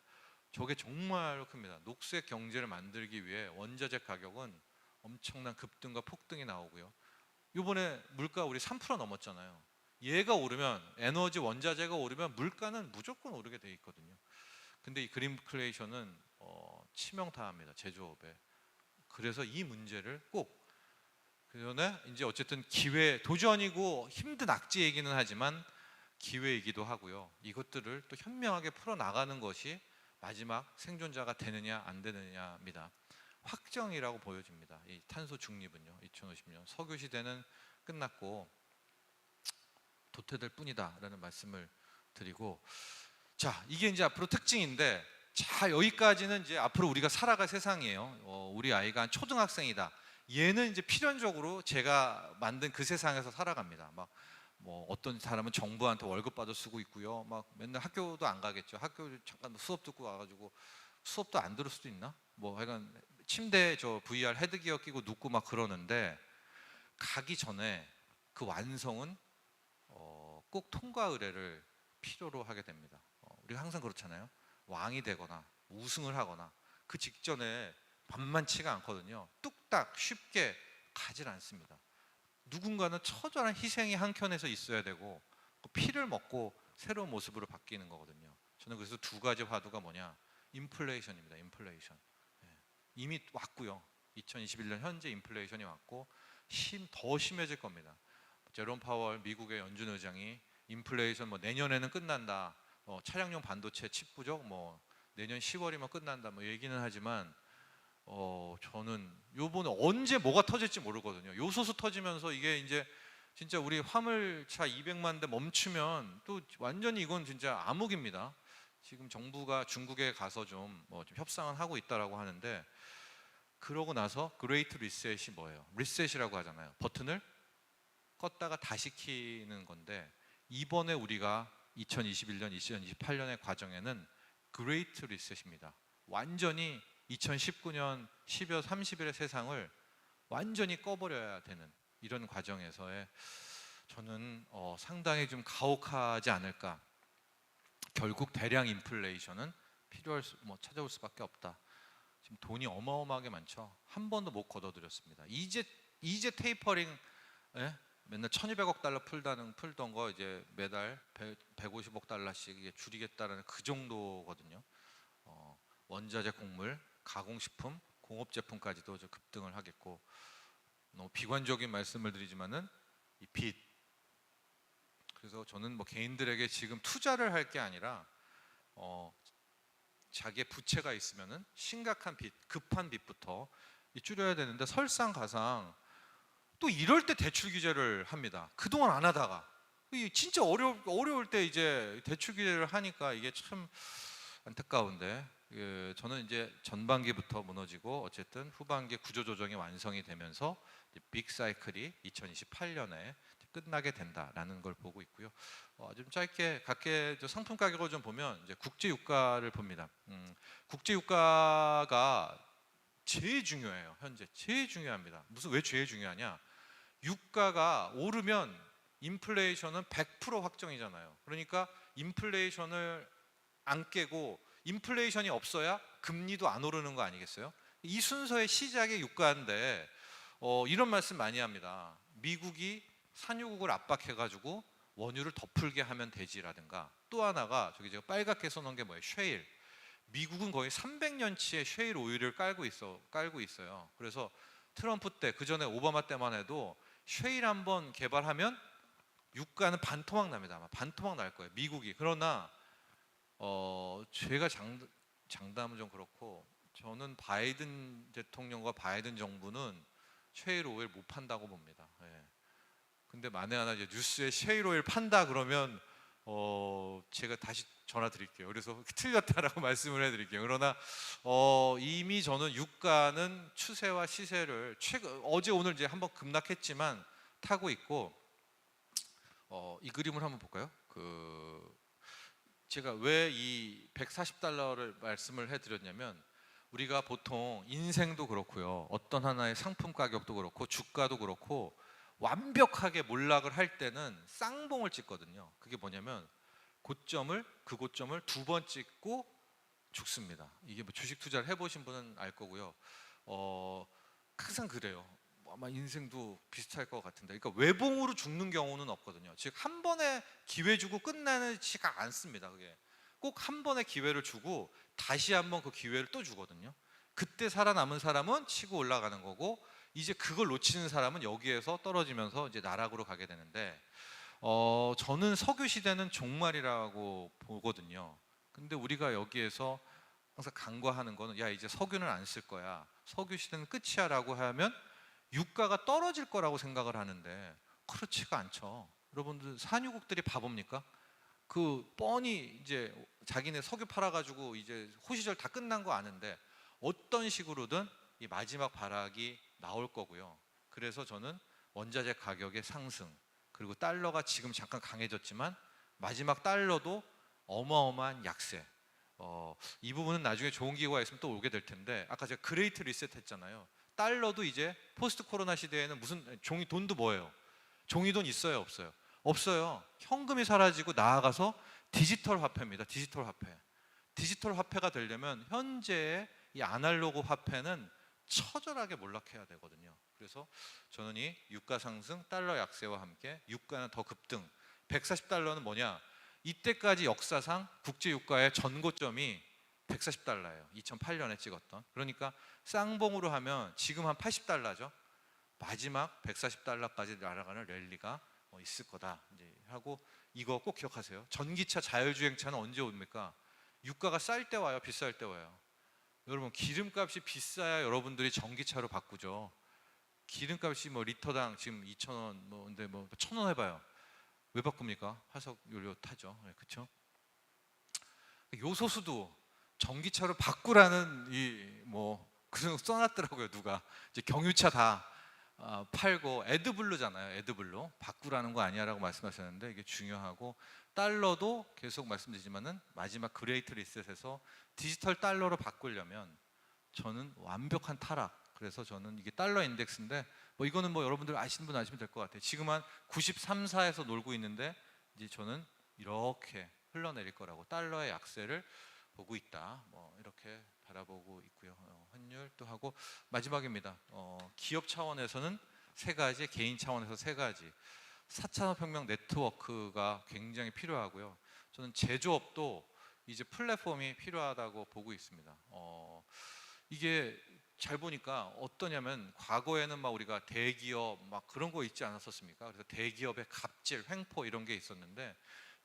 저게 정말 큽니다. 녹색 경제를 만들기 위해 원자재 가격은 엄청난 급등과 폭등이 나오고요. 이번에 물가 우리 3% 넘었잖아요. 얘가 오르면 에너지 원자재가 오르면 물가는 무조건 오르게 돼 있거든요. 근데 이 그린플레이션은 치명타합니다. 제조업에. 그래서 이 문제를 꼭 그전에 이제 어쨌든 기회 도전이고 힘든 악재 얘기는 하지만 기회이기도 하고요. 이것들을 또 현명하게 풀어나가는 것이 마지막 생존자가 되느냐 안 되느냐입니다. 확정이라고 보여집니다. 이 탄소 중립은요. 2050년 석유 시대는 끝났고 도태될 뿐이다라는 말씀을 드리고, 자, 이게 이제 앞으로 특징인데, 자, 여기까지는 이제 앞으로 우리가 살아갈 세상이에요. 우리 아이가 한 초등학생이다. 얘는 이제 필연적으로 제가 만든 그 세상에서 살아갑니다. 막 뭐 어떤 사람은 정부한테 월급 받아 쓰고 있고요. 막 맨날 학교도 안 가겠죠. 학교 잠깐 수업 듣고 와가지고 수업도 안 들을 수도 있나? 뭐 하여간 침대에 저 VR 헤드기어 끼고 눕고 막 그러는데, 가기 전에 그 완성은 꼭 통과 의례를 필요로 하게 됩니다. 우리가 항상 그렇잖아요. 왕이 되거나 우승을 하거나 그 직전에 만만치가 않거든요. 뚝딱 쉽게 가질 않습니다. 누군가는 처절한 희생이 한켠에서 있어야 되고 그 피를 먹고 새로운 모습으로 바뀌는 거거든요. 저는 그래서 두 가지 화두가 뭐냐, 인플레이션입니다. 인플레이션. 이미 왔고요. 2021년 현재 인플레이션이 왔고 더 심해질 겁니다. 제롬 파월 미국의 연준 의장이 인플레이션 뭐 내년에는 끝난다, 차량용 반도체 칩 부족 뭐 내년 10월이면 끝난다 뭐 얘기는 하지만 저는 요번에 언제 뭐가 터질지 모르거든요. 요소수 터지면서 이게 이제 진짜 우리 화물차 200만 대 멈추면 또 완전히 이건 진짜 암흑입니다. 지금 정부가 중국에 가서 좀 협상은 하고 있다라고 하는데, 그러고 나서 그레이트 리셋이 뭐예요? 리셋이라고 하잖아요. 버튼을 껐다가 다시 키는 건데, 이번에 우리가 2021년, 2028년의 과정에는 그레이트 리셋입니다. 완전히 2019년 12월 30일의 세상을 완전히 꺼버려야 되는 이런 과정에서의 저는 상당히 좀 가혹하지 않을까. 결국 대량 인플레이션은 찾아올 수밖에 없다. 지금 돈이 어마어마하게 많죠. 한 번도 못 걷어들였습니다. 이제 테이퍼링, 맨날 1,200억 달러 풀던 거 이제 매달 150억 달러씩 이게 줄이겠다라는 그 정도거든요. 원자재 곡물, 가공식품, 공업제품까지도 급등을 하겠고, 너무 비관적인 말씀을 드리지만은 이 빚. 그래서 저는 뭐 개인들에게 지금 투자를 할 게 아니라 자기의 부채가 있으면은 심각한 빚, 급한 빚부터 줄여야 되는데, 설상가상 또 이럴 때 대출 규제를 합니다. 그동안 안 하다가 진짜 어려울 때 이제 대출 규제를 하니까 이게 참 안타까운데, 저는 이제 전반기부터 무너지고 어쨌든 후반기 구조조정이 완성이 되면서 빅 사이클이 2028년에 끝나게 된다라는 걸 보고 있고요. 좀 짧게 상품 가격을 좀 보면 이제 국제 유가를 봅니다. 국제 유가가 제일 중요해요. 현재 제일 중요합니다. 왜 제일 중요하냐? 유가가 오르면 인플레이션은 100% 확정이잖아요. 그러니까 인플레이션을 안 깨고 인플레이션이 없어야 금리도 안 오르는 거 아니겠어요? 이 순서의 시작이 유가인데 이런 말씀 많이 합니다. 미국이 산유국을 압박해가지고 원유를 더 풀게 하면 되지라든가, 또 하나가 저기 제가 빨갛게 써놓은 게 뭐예요? 쉐일. 미국은 거의 300년치의 쉐일 오일을 깔고 있어요. 그래서 트럼프 때, 그 전에 오바마 때만 해도 쉐일 한번 개발하면 유가는 반토막 납니다. 아마 반토막 날 거예요, 미국이. 그러나 제가 장담은 좀 그렇고, 저는 바이든 대통령과 바이든 정부는 쉐일 오일 못 판다고 봅니다. 근데 만에 하나 이제 뉴스에 쉐일 오일 판다 그러면 제가 다시 전화 드릴게요. 그래서 틀렸다라고 말씀을 해드릴게요. 그러나 이미 저는 유가는 추세와 시세를 어제 오늘 이제 한번 급락했지만 타고 있고, 이 그림을 한번 볼까요? 제가 왜 이 140달러를 말씀을 해드렸냐면, 우리가 보통 인생도 그렇고요, 어떤 하나의 상품 가격도 그렇고 주가도 그렇고 완벽하게 몰락을 할 때는 쌍봉을 찍거든요. 그게 뭐냐면 그 고점을 두 번 찍고 죽습니다. 이게 뭐 주식 투자를 해보신 분은 알 거고요. 항상 그래요. 아마 인생도 비슷할 것 같은데, 그러니까 외봉으로 죽는 경우는 없거든요. 즉 한 번에 기회 주고 끝나지가 않습니다. 그게 꼭 한 번의 기회를 주고 다시 한번 그 기회를 또 주거든요. 그때 살아남은 사람은 치고 올라가는 거고, 이제 그걸 놓치는 사람은 여기에서 떨어지면서 이제 나락으로 가게 되는데, 저는 석유 시대는 종말이라고 보거든요. 근데 우리가 여기에서 항상 간과하는 거는 야 이제 석유는 안 쓸 거야. 석유 시대는 끝이야라고 하면 유가가 떨어질 거라고 생각을 하는데 그렇지가 않죠. 여러분들 산유국들이 바보입니까? 그 뻔히 이제 자기네 석유 팔아가지고 이제 호시절 다 끝난 거 아는데 어떤 식으로든 이 마지막 발악이 나올 거고요. 그래서 저는 원자재 가격의 상승 그리고 달러가 지금 잠깐 강해졌지만 마지막 달러도 어마어마한 약세. 이 부분은 나중에 좋은 기회가 있으면 또 오게 될 텐데 아까 제가 그레이트 리셋 했잖아요. 달러도 이제 포스트 코로나 시대에는 무슨 종이 돈도 뭐예요? 종이돈 있어요, 없어요? 없어요. 현금이 사라지고 나아가서 디지털 화폐입니다. 디지털 화폐. 디지털 화폐가 되려면 현재의 이 아날로그 화폐는 처절하게 몰락해야 되거든요. 그래서 저는 이 유가 상승, 달러 약세와 함께 유가는 더 급등. 140달러는 뭐냐? 이때까지 역사상 국제 유가의 전고점이 140달러예요. 2008년에 찍었던. 그러니까 쌍봉으로 하면 지금 한 80달러죠. 마지막 140달러까지 날아가는 랠리가 있을 거다. 이제 하고 이거 꼭 기억하세요. 전기차 자율주행차는 언제 옵니까? 유가가 쌀 때 와요, 비쌀 때 와요. 여러분 기름값이 비싸야 여러분들이 전기차로 바꾸죠. 기름값이 뭐 리터당 지금 2,000원 뭐 근데 뭐 1,000원 해봐요. 왜 바꿉니까? 화석 연료 타죠. 네, 그렇죠? 요소수도 전기차로 바꾸라는 이 뭐 그런 거 써놨더라고요. 누가 이제 경유차 다 팔고 애드블루잖아요. 애드블루 바꾸라는 거 아니야라고 말씀하셨는데 이게 중요하고 달러도 계속 말씀드리지만은 마지막 그레이트 리셋에서 디지털 달러로 바꾸려면 저는 완벽한 타락. 그래서 저는 이게 달러 인덱스인데 뭐 이거는 뭐 여러분들 아시는 분 아시면 될 것 같아요. 지금 한 93, 4에서 놀고 있는데 이제 저는 이렇게 흘러내릴 거라고 달러의 약세를 보고 있다. 뭐 이렇게 바라보고 있고요. 환율도 하고 마지막입니다. 기업 차원에서는 세 가지, 개인 차원에서 세 가지. 4차 산업혁명 네트워크가 굉장히 필요하고요. 저는 제조업도 이제 플랫폼이 필요하다고 보고 있습니다. 이게 잘 보니까 어떠냐면 과거에는 막 우리가 대기업 막 그런 거 있지 않았었습니까? 그래서 대기업의 갑질, 횡포 이런 게 있었는데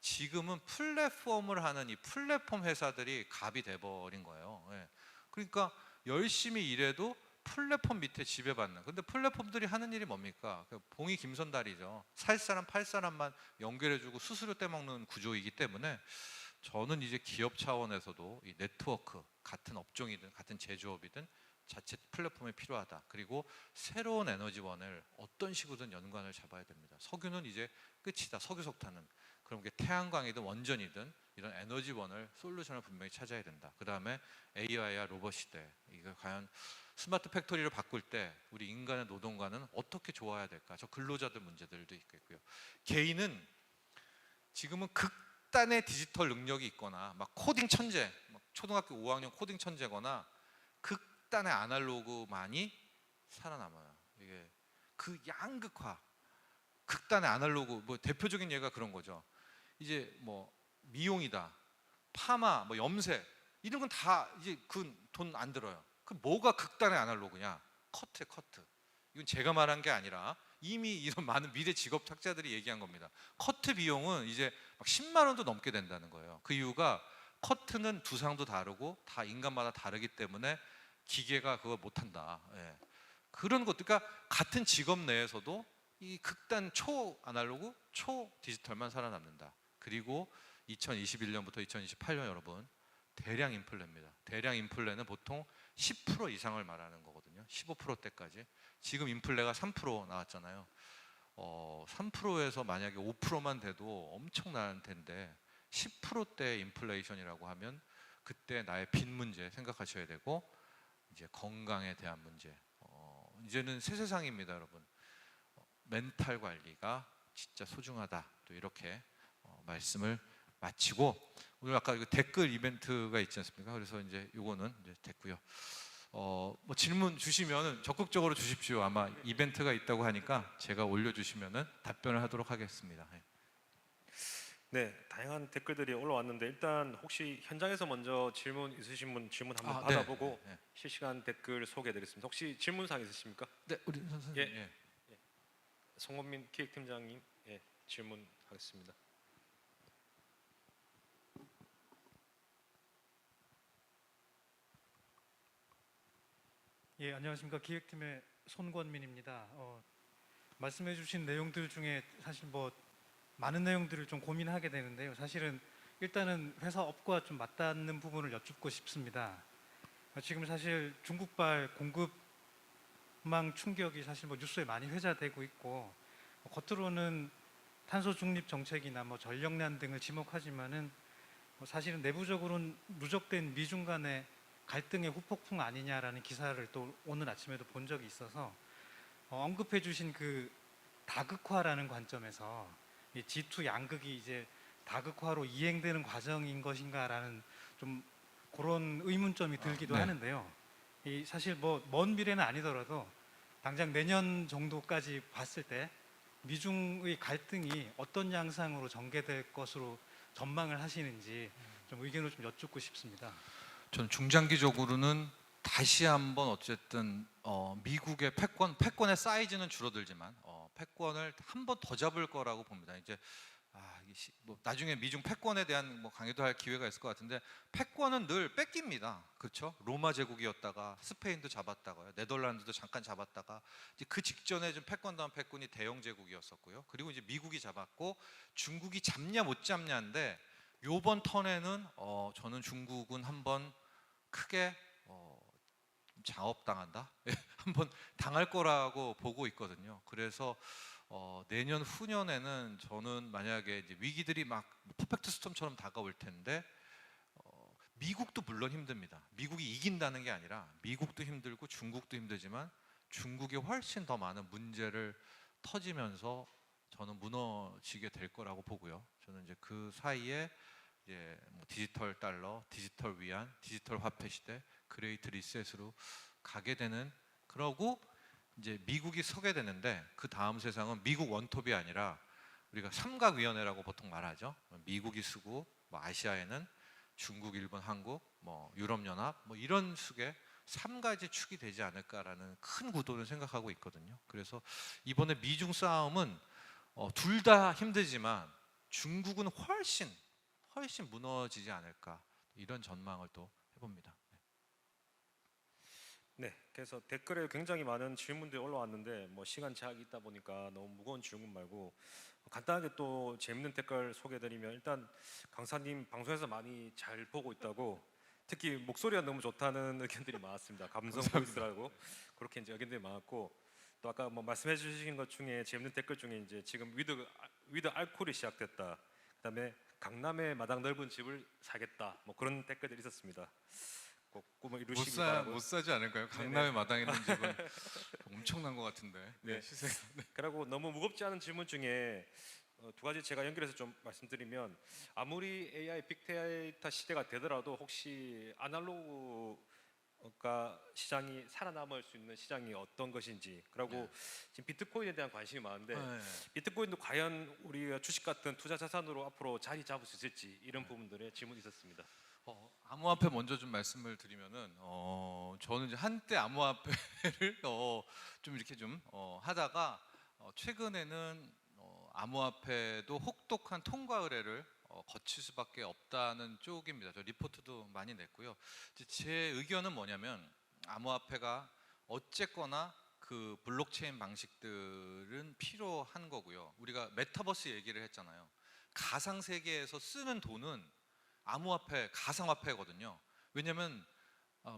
지금은 플랫폼을 하는 이 플랫폼 회사들이 갑이 돼버린 거예요. 예. 그러니까 열심히 일해도 플랫폼 밑에 지배받는. 근데 플랫폼들이 하는 일이 뭡니까? 봉이 김선달이죠. 살 사람 팔 사람만 연결해주고 수수료 떼먹는 구조이기 때문에 저는 이제 기업 차원에서도 이 네트워크 같은 업종이든 같은 제조업이든 자체 플랫폼이 필요하다. 그리고 새로운 에너지원을 어떤 식으로든 연관을 잡아야 됩니다. 석유는 이제 끝이다. 석유 석탄은. 그럼 그게 태양광이든 원전이든 이런 에너지원을 솔루션을 분명히 찾아야 된다. 그 다음에 AI와 로봇 시대. 이거 과연 스마트 팩토리를 바꿀 때 우리 인간의 노동과는 어떻게 좋아야 될까? 저 근로자들 문제들도 있겠고요. 개인은 지금은 극단의 디지털 능력이 있거나 막 코딩 천재, 막 초등학교 5학년 코딩 천재거나 극단의 아날로그만이 살아남아요. 이게 그 양극화, 극단의 아날로그 뭐 대표적인 예가 그런 거죠. 이제 뭐 미용이다, 파마, 뭐 염색 이런 건 다 이제 그 돈 안 들어요. 그 뭐가 극단의 아날로그냐? 커트. 이건 제가 말한 게 아니라 이미 이런 많은 미래 직업 학자들이 얘기한 겁니다. 커트 비용은 이제 막 10만 원도 넘게 된다는 거예요. 그 이유가 커트는 두상도 다르고 다 인간마다 다르기 때문에 기계가 그걸 못한다. 예. 그런 것, 그러니까 같은 직업 내에서도 이 극단 초 아날로그, 초 디지털만 살아남는다. 그리고 2021년부터 2028년 여러분 대량 인플레입니다. 대량 인플레는 보통 10% 이상을 말하는 거거든요. 15%대까지. 지금 인플레가 3% 나왔잖아요. 3%에서 만약에 5%만 돼도 엄청난 텐데 10%대 인플레이션이라고 하면 그때 나의 빚 문제 생각하셔야 되고 이제 건강에 대한 문제. 이제는 새 세상입니다, 여러분. 멘탈 관리가 진짜 소중하다. 또 이렇게 말씀을 마치고 오늘 아까 댓글 이벤트가 있지 않습니까? 그래서 이제 요거는 이제 됐고요. 뭐 질문 주시면은 적극적으로 주십시오. 아마 이벤트가 있다고 하니까 제가 올려주시면은 답변을 하도록 하겠습니다. 네, 다양한 댓글들이 올라왔는데 일단 혹시 현장에서 먼저 질문 있으신 분 질문 한번 네. 받아보고 네. 실시간 댓글 소개해드리겠습니다. 혹시 질문사항 있으십니까? 네, 우리 선생님. 예. 송원민 기획팀장님, 예, 질문 하겠습니다. 예, 안녕하십니까. 기획팀의 손권민입니다. 말씀해주신 내용들 중에 사실 뭐 많은 내용들을 좀 고민하게 되는데요. 사실은 일단은 회사 업과 좀 맞닿는 부분을 여쭙고 싶습니다. 지금 사실 중국발 공급망 충격이 사실 뭐 뉴스에 많이 회자되고 있고 겉으로는 탄소 중립 정책이나 뭐 전력난 등을 지목하지만은 사실은 내부적으로는 누적된 미중 간의 갈등의 후폭풍 아니냐라는 기사를 또 오늘 아침에도 본 적이 있어서 언급해 주신 그 다극화라는 관점에서 이 G2 양극이 이제 다극화로 이행되는 과정인 것인가라는 좀 그런 의문점이 들기도 네. 하는데요. 이 사실 뭐 먼 미래는 아니더라도 당장 내년 정도까지 봤을 때 미중의 갈등이 어떤 양상으로 전개될 것으로 전망을 하시는지 좀 의견을 좀 여쭙고 싶습니다. 전 중장기적으로는 다시 한번 어쨌든 미국의 패권의 사이즈는 줄어들지만 패권을 한 번 더 잡을 거라고 봅니다. 이제 뭐 나중에 미중 패권에 대한 뭐 강의도 할 기회가 있을 것 같은데 패권은 늘 뺏깁니다. 그렇죠? 로마 제국이었다가 스페인도 잡았다가요. 네덜란드도 잠깐 잡았다가 이제 그 직전에 좀 패권 다음 패권이 대영 제국이었었고요. 그리고 이제 미국이 잡았고 중국이 잡냐 못 잡냐인데 요번 턴에는 저는 중국은 한번 크게 장업당한다. 한번 당할 거라고 보고 있거든요. 그래서 내년 후년에는 저는 만약에 이제 위기들이 막 퍼펙트 스톰처럼 다가올 텐데 미국도 물론 힘듭니다. 미국이 이긴다는 게 아니라 미국도 힘들고 중국도 힘들지만 중국이 훨씬 더 많은 문제를 터지면서 저는 무너지게 될 거라고 보고요. 저는 이제 그 사이에 이제 뭐 디지털 달러, 디지털 위안, 디지털 화폐 시대, 그레이트 리셋으로 가게 되는 그러고 이제 미국이 서게 되는데 그 다음 세상은 미국 원톱이 아니라 우리가 삼각위원회라고 보통 말하죠. 미국이 쓰고 뭐 아시아에는 중국, 일본, 한국, 뭐 유럽연합 뭐 이런 식의 3가지 축이 되지 않을까라는 큰 구도를 생각하고 있거든요. 그래서 이번에 미중 싸움은 둘 다 힘들지만 중국은 훨씬 무너지지 않을까 이런 전망을 또 해봅니다. 네, 그래서 댓글에 굉장히 많은 질문들이 올라왔는데 뭐 시간 제약이 있다 보니까 너무 무거운 질문 말고 간단하게 또 재밌는 댓글 소개해드리면 일단 강사님 방송에서 많이 잘 보고 있다고 특히 목소리가 너무 좋다는 의견들이 많았습니다. 감성 보이스라고 그렇게 이제 의견들이 많았고 또 아까 뭐 말씀해 주신 것 중에 재밌는 댓글 중에 이제 지금 위드 알콜이 시작됐다. 그다음에 강남에 마당 넓은 집을 사겠다. 뭐 그런 댓글들이 있었습니다. 꼭 꿈을 이루시기 바라고요. 못 사지 않을까요? 네네. 강남에 마당 있는 집은 엄청난 것 같은데. 네. 시세. 그리고 너무 무겁지 않은 질문 중에 두 가지 제가 연결해서 좀 말씀드리면 아무리 AI 빅데이터 시대가 되더라도 혹시 아날로그가 시장이 살아남을 수 있는 시장이 어떤 것인지 그리고 지금 비트코인에 대한 관심이 많은데 네. 비트코인도 과연 우리가 주식 같은 투자 자산으로 앞으로 자리 잡을 수 있을지 이런 부분들의 질문이 있었습니다. 암호화폐 먼저 좀 말씀을 드리면은 저는 이제 한때 암호화폐를 좀 이렇게 좀 하다가 최근에는 암호화폐도 혹독한 통과 의뢰를 거칠 수밖에 없다는 쪽입니다. 저 리포트도 많이 냈고요. 이제 제 의견은 뭐냐면 암호화폐가 어쨌거나 그 블록체인 방식들은 필요한 거고요. 우리가 메타버스 얘기를 했잖아요. 가상 세계에서 쓰는 돈은 암호화폐, 가상화폐거든요. 왜냐하면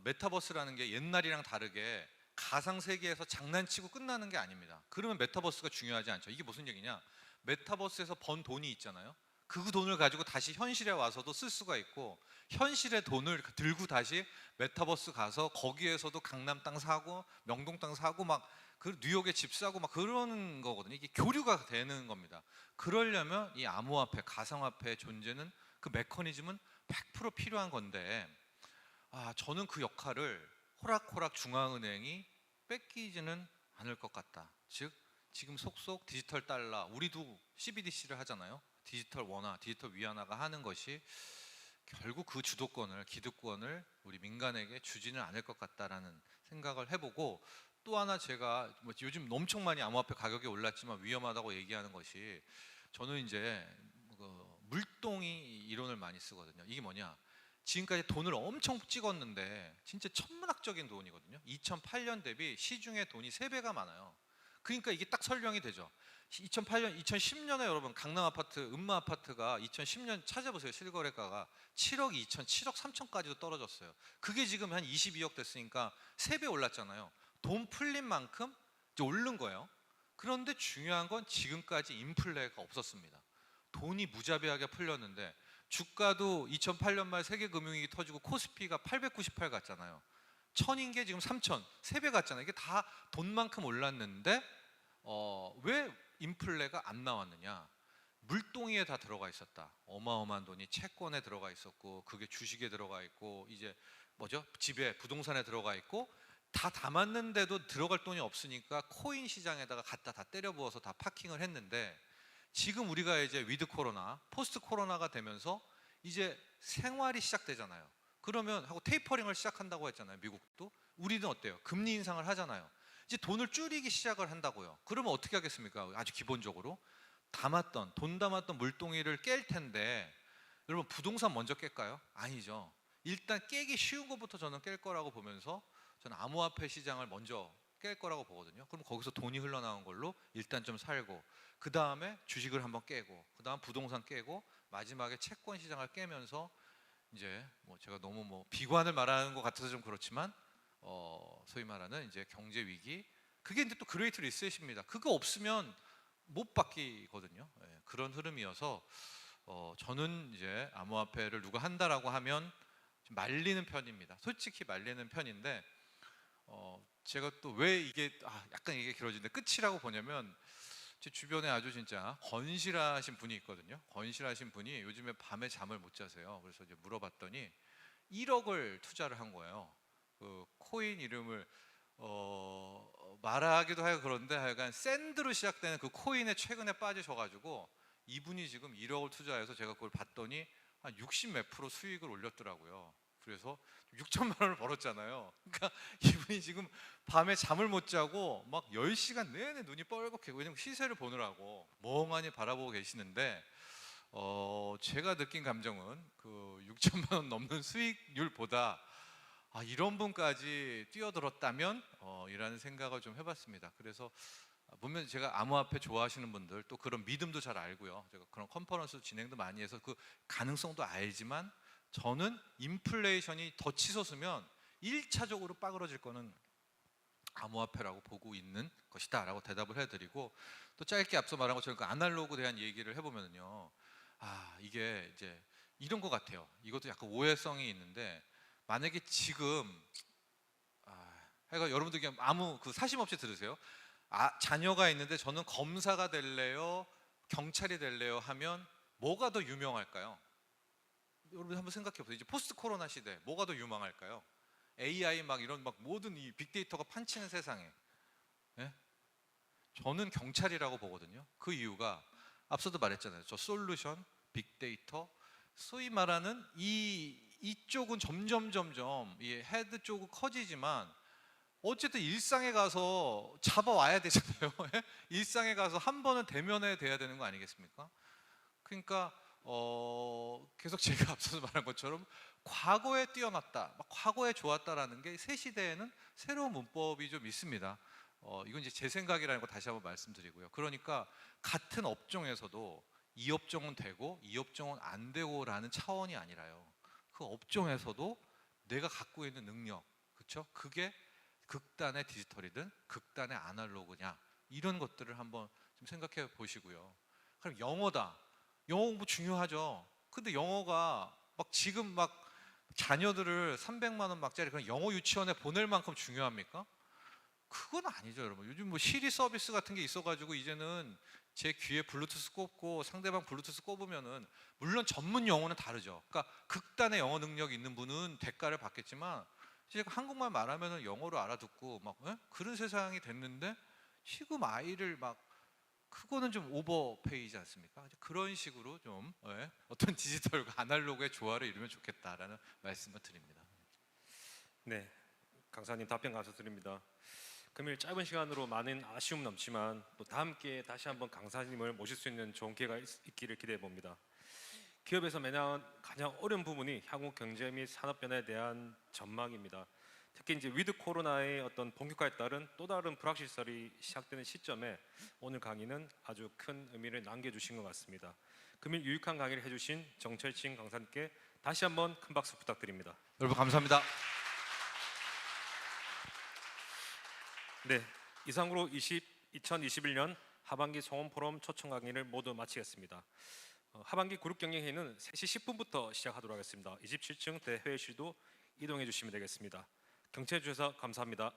메타버스라는 게 옛날이랑 다르게 가상 세계에서 장난치고 끝나는 게 아닙니다. 그러면 메타버스가 중요하지 않죠. 이게 무슨 얘기냐? 메타버스에서 번 돈이 있잖아요. 그 돈을 가지고 다시 현실에 와서도 쓸 수가 있고 현실의 돈을 들고 다시 메타버스 가서 거기에서도 강남 땅 사고 명동 땅 사고 막 그 뉴욕에 집 사고 막 그러는 거거든요. 이게 교류가 되는 겁니다. 그러려면 이 암호화폐, 가상화폐의 존재는 그 메커니즘은 100% 필요한 건데 저는 그 역할을 호락호락 중앙은행이 뺏기지는 않을 것 같다. 즉 지금 속속 디지털 달러, 우리도 CBDC를 하잖아요. 디지털 원화, 디지털 위안화가 하는 것이 결국 그 주도권을, 기득권을 우리 민간에게 주지는 않을 것 같다라는 생각을 해보고 또 하나 제가 뭐 요즘 엄청 많이 암호화폐 가격이 올랐지만 위험하다고 얘기하는 것이 저는 이제 물동이 이론을 많이 쓰거든요. 이게 뭐냐? 지금까지 돈을 엄청 찍었는데 진짜 천문학적인 돈이거든요. 2008년 대비 시중에 돈이 3배가 많아요. 그러니까 이게 딱 설명이 되죠. 2008년, 2010년에 여러분 강남 아파트, 음마 아파트가 2010년 찾아보세요. 실거래가가 7억 2천, 7억 3천까지도 떨어졌어요. 그게 지금 한 22억 됐으니까 3배 올랐잖아요. 돈 풀린 만큼 이제 오른 거예요. 그런데 중요한 건 지금까지 인플레가 없었습니다. 돈이 무자비하게 풀렸는데 주가도 2008년 말 세계금융위기 터지고 코스피가 898 갔잖아요. 1000인 게 지금 3000, 3배 갔잖아요. 이게 다 돈만큼 올랐는데 왜 인플레가 안 나왔느냐? 물동이에 다 들어가 있었다. 어마어마한 돈이 채권에 들어가 있었고, 그게 주식에 들어가 있고, 이제 뭐죠? 집에 부동산에 들어가 있고, 다 담았는데도 들어갈 돈이 없으니까 코인 시장에다가 갖다 다 때려 부어서 다 파킹을 했는데, 지금 우리가 이제 위드 코로나, 포스트 코로나가 되면서 이제 생활이 시작되잖아요. 그러면 하고 테이퍼링을 시작한다고 했잖아요. 미국도. 우리는 어때요? 금리 인상을 하잖아요. 이제 돈을 줄이기 시작을 한다고요. 그러면 어떻게 하겠습니까? 아주 기본적으로 돈 담았던 물동이를 깰 텐데, 여러분 부동산 먼저 깰까요? 아니죠. 일단 깨기 쉬운 것부터 저는 깰 거라고 보면서 저는 암호화폐 시장을 먼저 깰 거라고 보거든요. 그럼 거기서 돈이 흘러나온 걸로 일단 좀 살고, 그 다음에 주식을 한번 깨고, 그 다음 부동산 깨고, 마지막에 채권 시장을 깨면서 이제 뭐 제가 너무 뭐 비관을 말하는 것 같아서 좀 그렇지만 소위 말하는 이제 경제 위기, 그게 이제 또 그레이트 리셋입니다. 그거 없으면 못 바뀌거든요. 예, 그런 흐름이어서 저는 이제 암호화폐를 누가 한다라고 하면 좀 말리는 편입니다. 솔직히 말리는 편인데 제가 또 왜 이게 약간 이게 길어지는데 끝이라고 보냐면, 제 주변에 아주 진짜 건실하신 분이 있거든요. 건실하신 분이 요즘에 밤에 잠을 못 자세요. 그래서 이제 물어봤더니 1억을 투자를 한 거예요. 그 코인 이름을 말하기도 하고 그런데 하여간 샌드로 시작되는 그 코인에 최근에 빠지셔가지고 이분이 지금 1억을 투자해서 제가 그걸 봤더니 한 60 몇 프로 수익을 올렸더라고요. 그래서 6천만 원을 벌었잖아요. 그러니까 이분이 지금 밤에 잠을 못 자고 막 10시간 내내 눈이 뻘겋게, 왜냐면 시세를 보느라고 멍하니 바라보고 계시는데 제가 느낀 감정은 그 6천만 원 넘는 수익률보다 이런 분까지 뛰어들었다면 이라는 생각을 좀 해봤습니다. 그래서 보면 제가 암호화폐 좋아하시는 분들, 또 그런 믿음도 잘 알고요. 제가 그런 컨퍼런스 진행도 많이 해서 그 가능성도 알지만, 저는 인플레이션이 더 치솟으면 1차적으로 빠그러질 거는 암호화폐라고 보고 있는 것이다 라고 대답을 해드리고, 또 짧게 앞서 말한 것처럼 그 아날로그에 대한 얘기를 해보면요, 이게 이제 이런 것 같아요. 이것도 약간 오해성이 있는데, 만약에 지금 여러분들 그냥 아무 그 사심 없이 들으세요. 자녀가 있는데 저는 검사가 될래요, 경찰이 될래요 하면 뭐가 더 유명할까요? 여러분 한번 생각해 보세요. 이제 포스트 코로나 시대 뭐가 더 유망할까요? AI 막 이런 막 모든 이 빅데이터가 판치는 세상에, 예? 저는 경찰이라고 보거든요. 그 이유가 앞서도 말했잖아요. 저 솔루션, 빅데이터, 소위 말하는 이쪽은 점점 이 헤드 쪽은 커지지만 어쨌든 일상에 가서 잡아와야 되잖아요. 예? 일상에 가서 한 번은 대면해 돼야 되는 거 아니겠습니까? 그러니까 계속 제가 앞서서 말한 것처럼 과거에 뛰어났다, 과거에 좋았다라는 게 새 시대에는 새로운 문법이 좀 있습니다. 이건 이제 제 생각이라는 거 다시 한번 말씀드리고요. 그러니까 같은 업종에서도 이 업종은 되고 이 업종은 안 되고라는 차원이 아니라요. 그 업종에서도 내가 갖고 있는 능력, 그렇죠? 그게 극단의 디지털이든 극단의 아날로그냐, 이런 것들을 한번 좀 생각해 보시고요. 그럼 영어다. 영어 공부 중요하죠. 근데 영어가 막 지금 막 자녀들을 300만 원 막짜리 그런 영어 유치원에 보낼 만큼 중요합니까? 그건 아니죠, 여러분. 요즘 뭐 시리 서비스 같은 게 있어가지고 이제는 제 귀에 블루투스 꽂고 상대방 블루투스 꼽으면은, 물론 전문 영어는 다르죠. 그러니까 극단의 영어 능력이 있는 분은 대가를 받겠지만, 제가 한국말 말하면은 영어로 알아듣고 막 그런 세상이 됐는데, 지금 아이를 막 그거는 좀 오버페이지 않습니까? 그런 식으로 좀 어떤 디지털과 아날로그의 조화를 이루면 좋겠다라는 말씀을 드립니다. 네, 강사님 답변 감사드립니다. 금일 짧은 시간으로 많은 아쉬움 넘지만 또 다음 기회에 다시 한번 강사님을 모실 수 있는 좋은 기회가 있기를 기대해 봅니다. 기업에서 매년 가장 어려운 부분이 향후 경제 및 산업 변화에 대한 전망입니다. 특히 이제 위드 코로나의 어떤 본격화에 따른 또 다른 불확실성이 시작되는 시점에 오늘 강의는 아주 큰 의미를 남겨주신 것 같습니다. 금일 유익한 강의를 해주신 정철진 강사님께 다시 한번 큰 박수 부탁드립니다. 여러분 감사합니다. 네, 이상으로 2021년 하반기 송원 포럼 초청 강의를 모두 마치겠습니다. 하반기 그룹 경영회의는 3시 10분부터 시작하도록 하겠습니다. 27층 대회의실도 이동해 주시면 되겠습니다. 경청해 주셔서 감사합니다.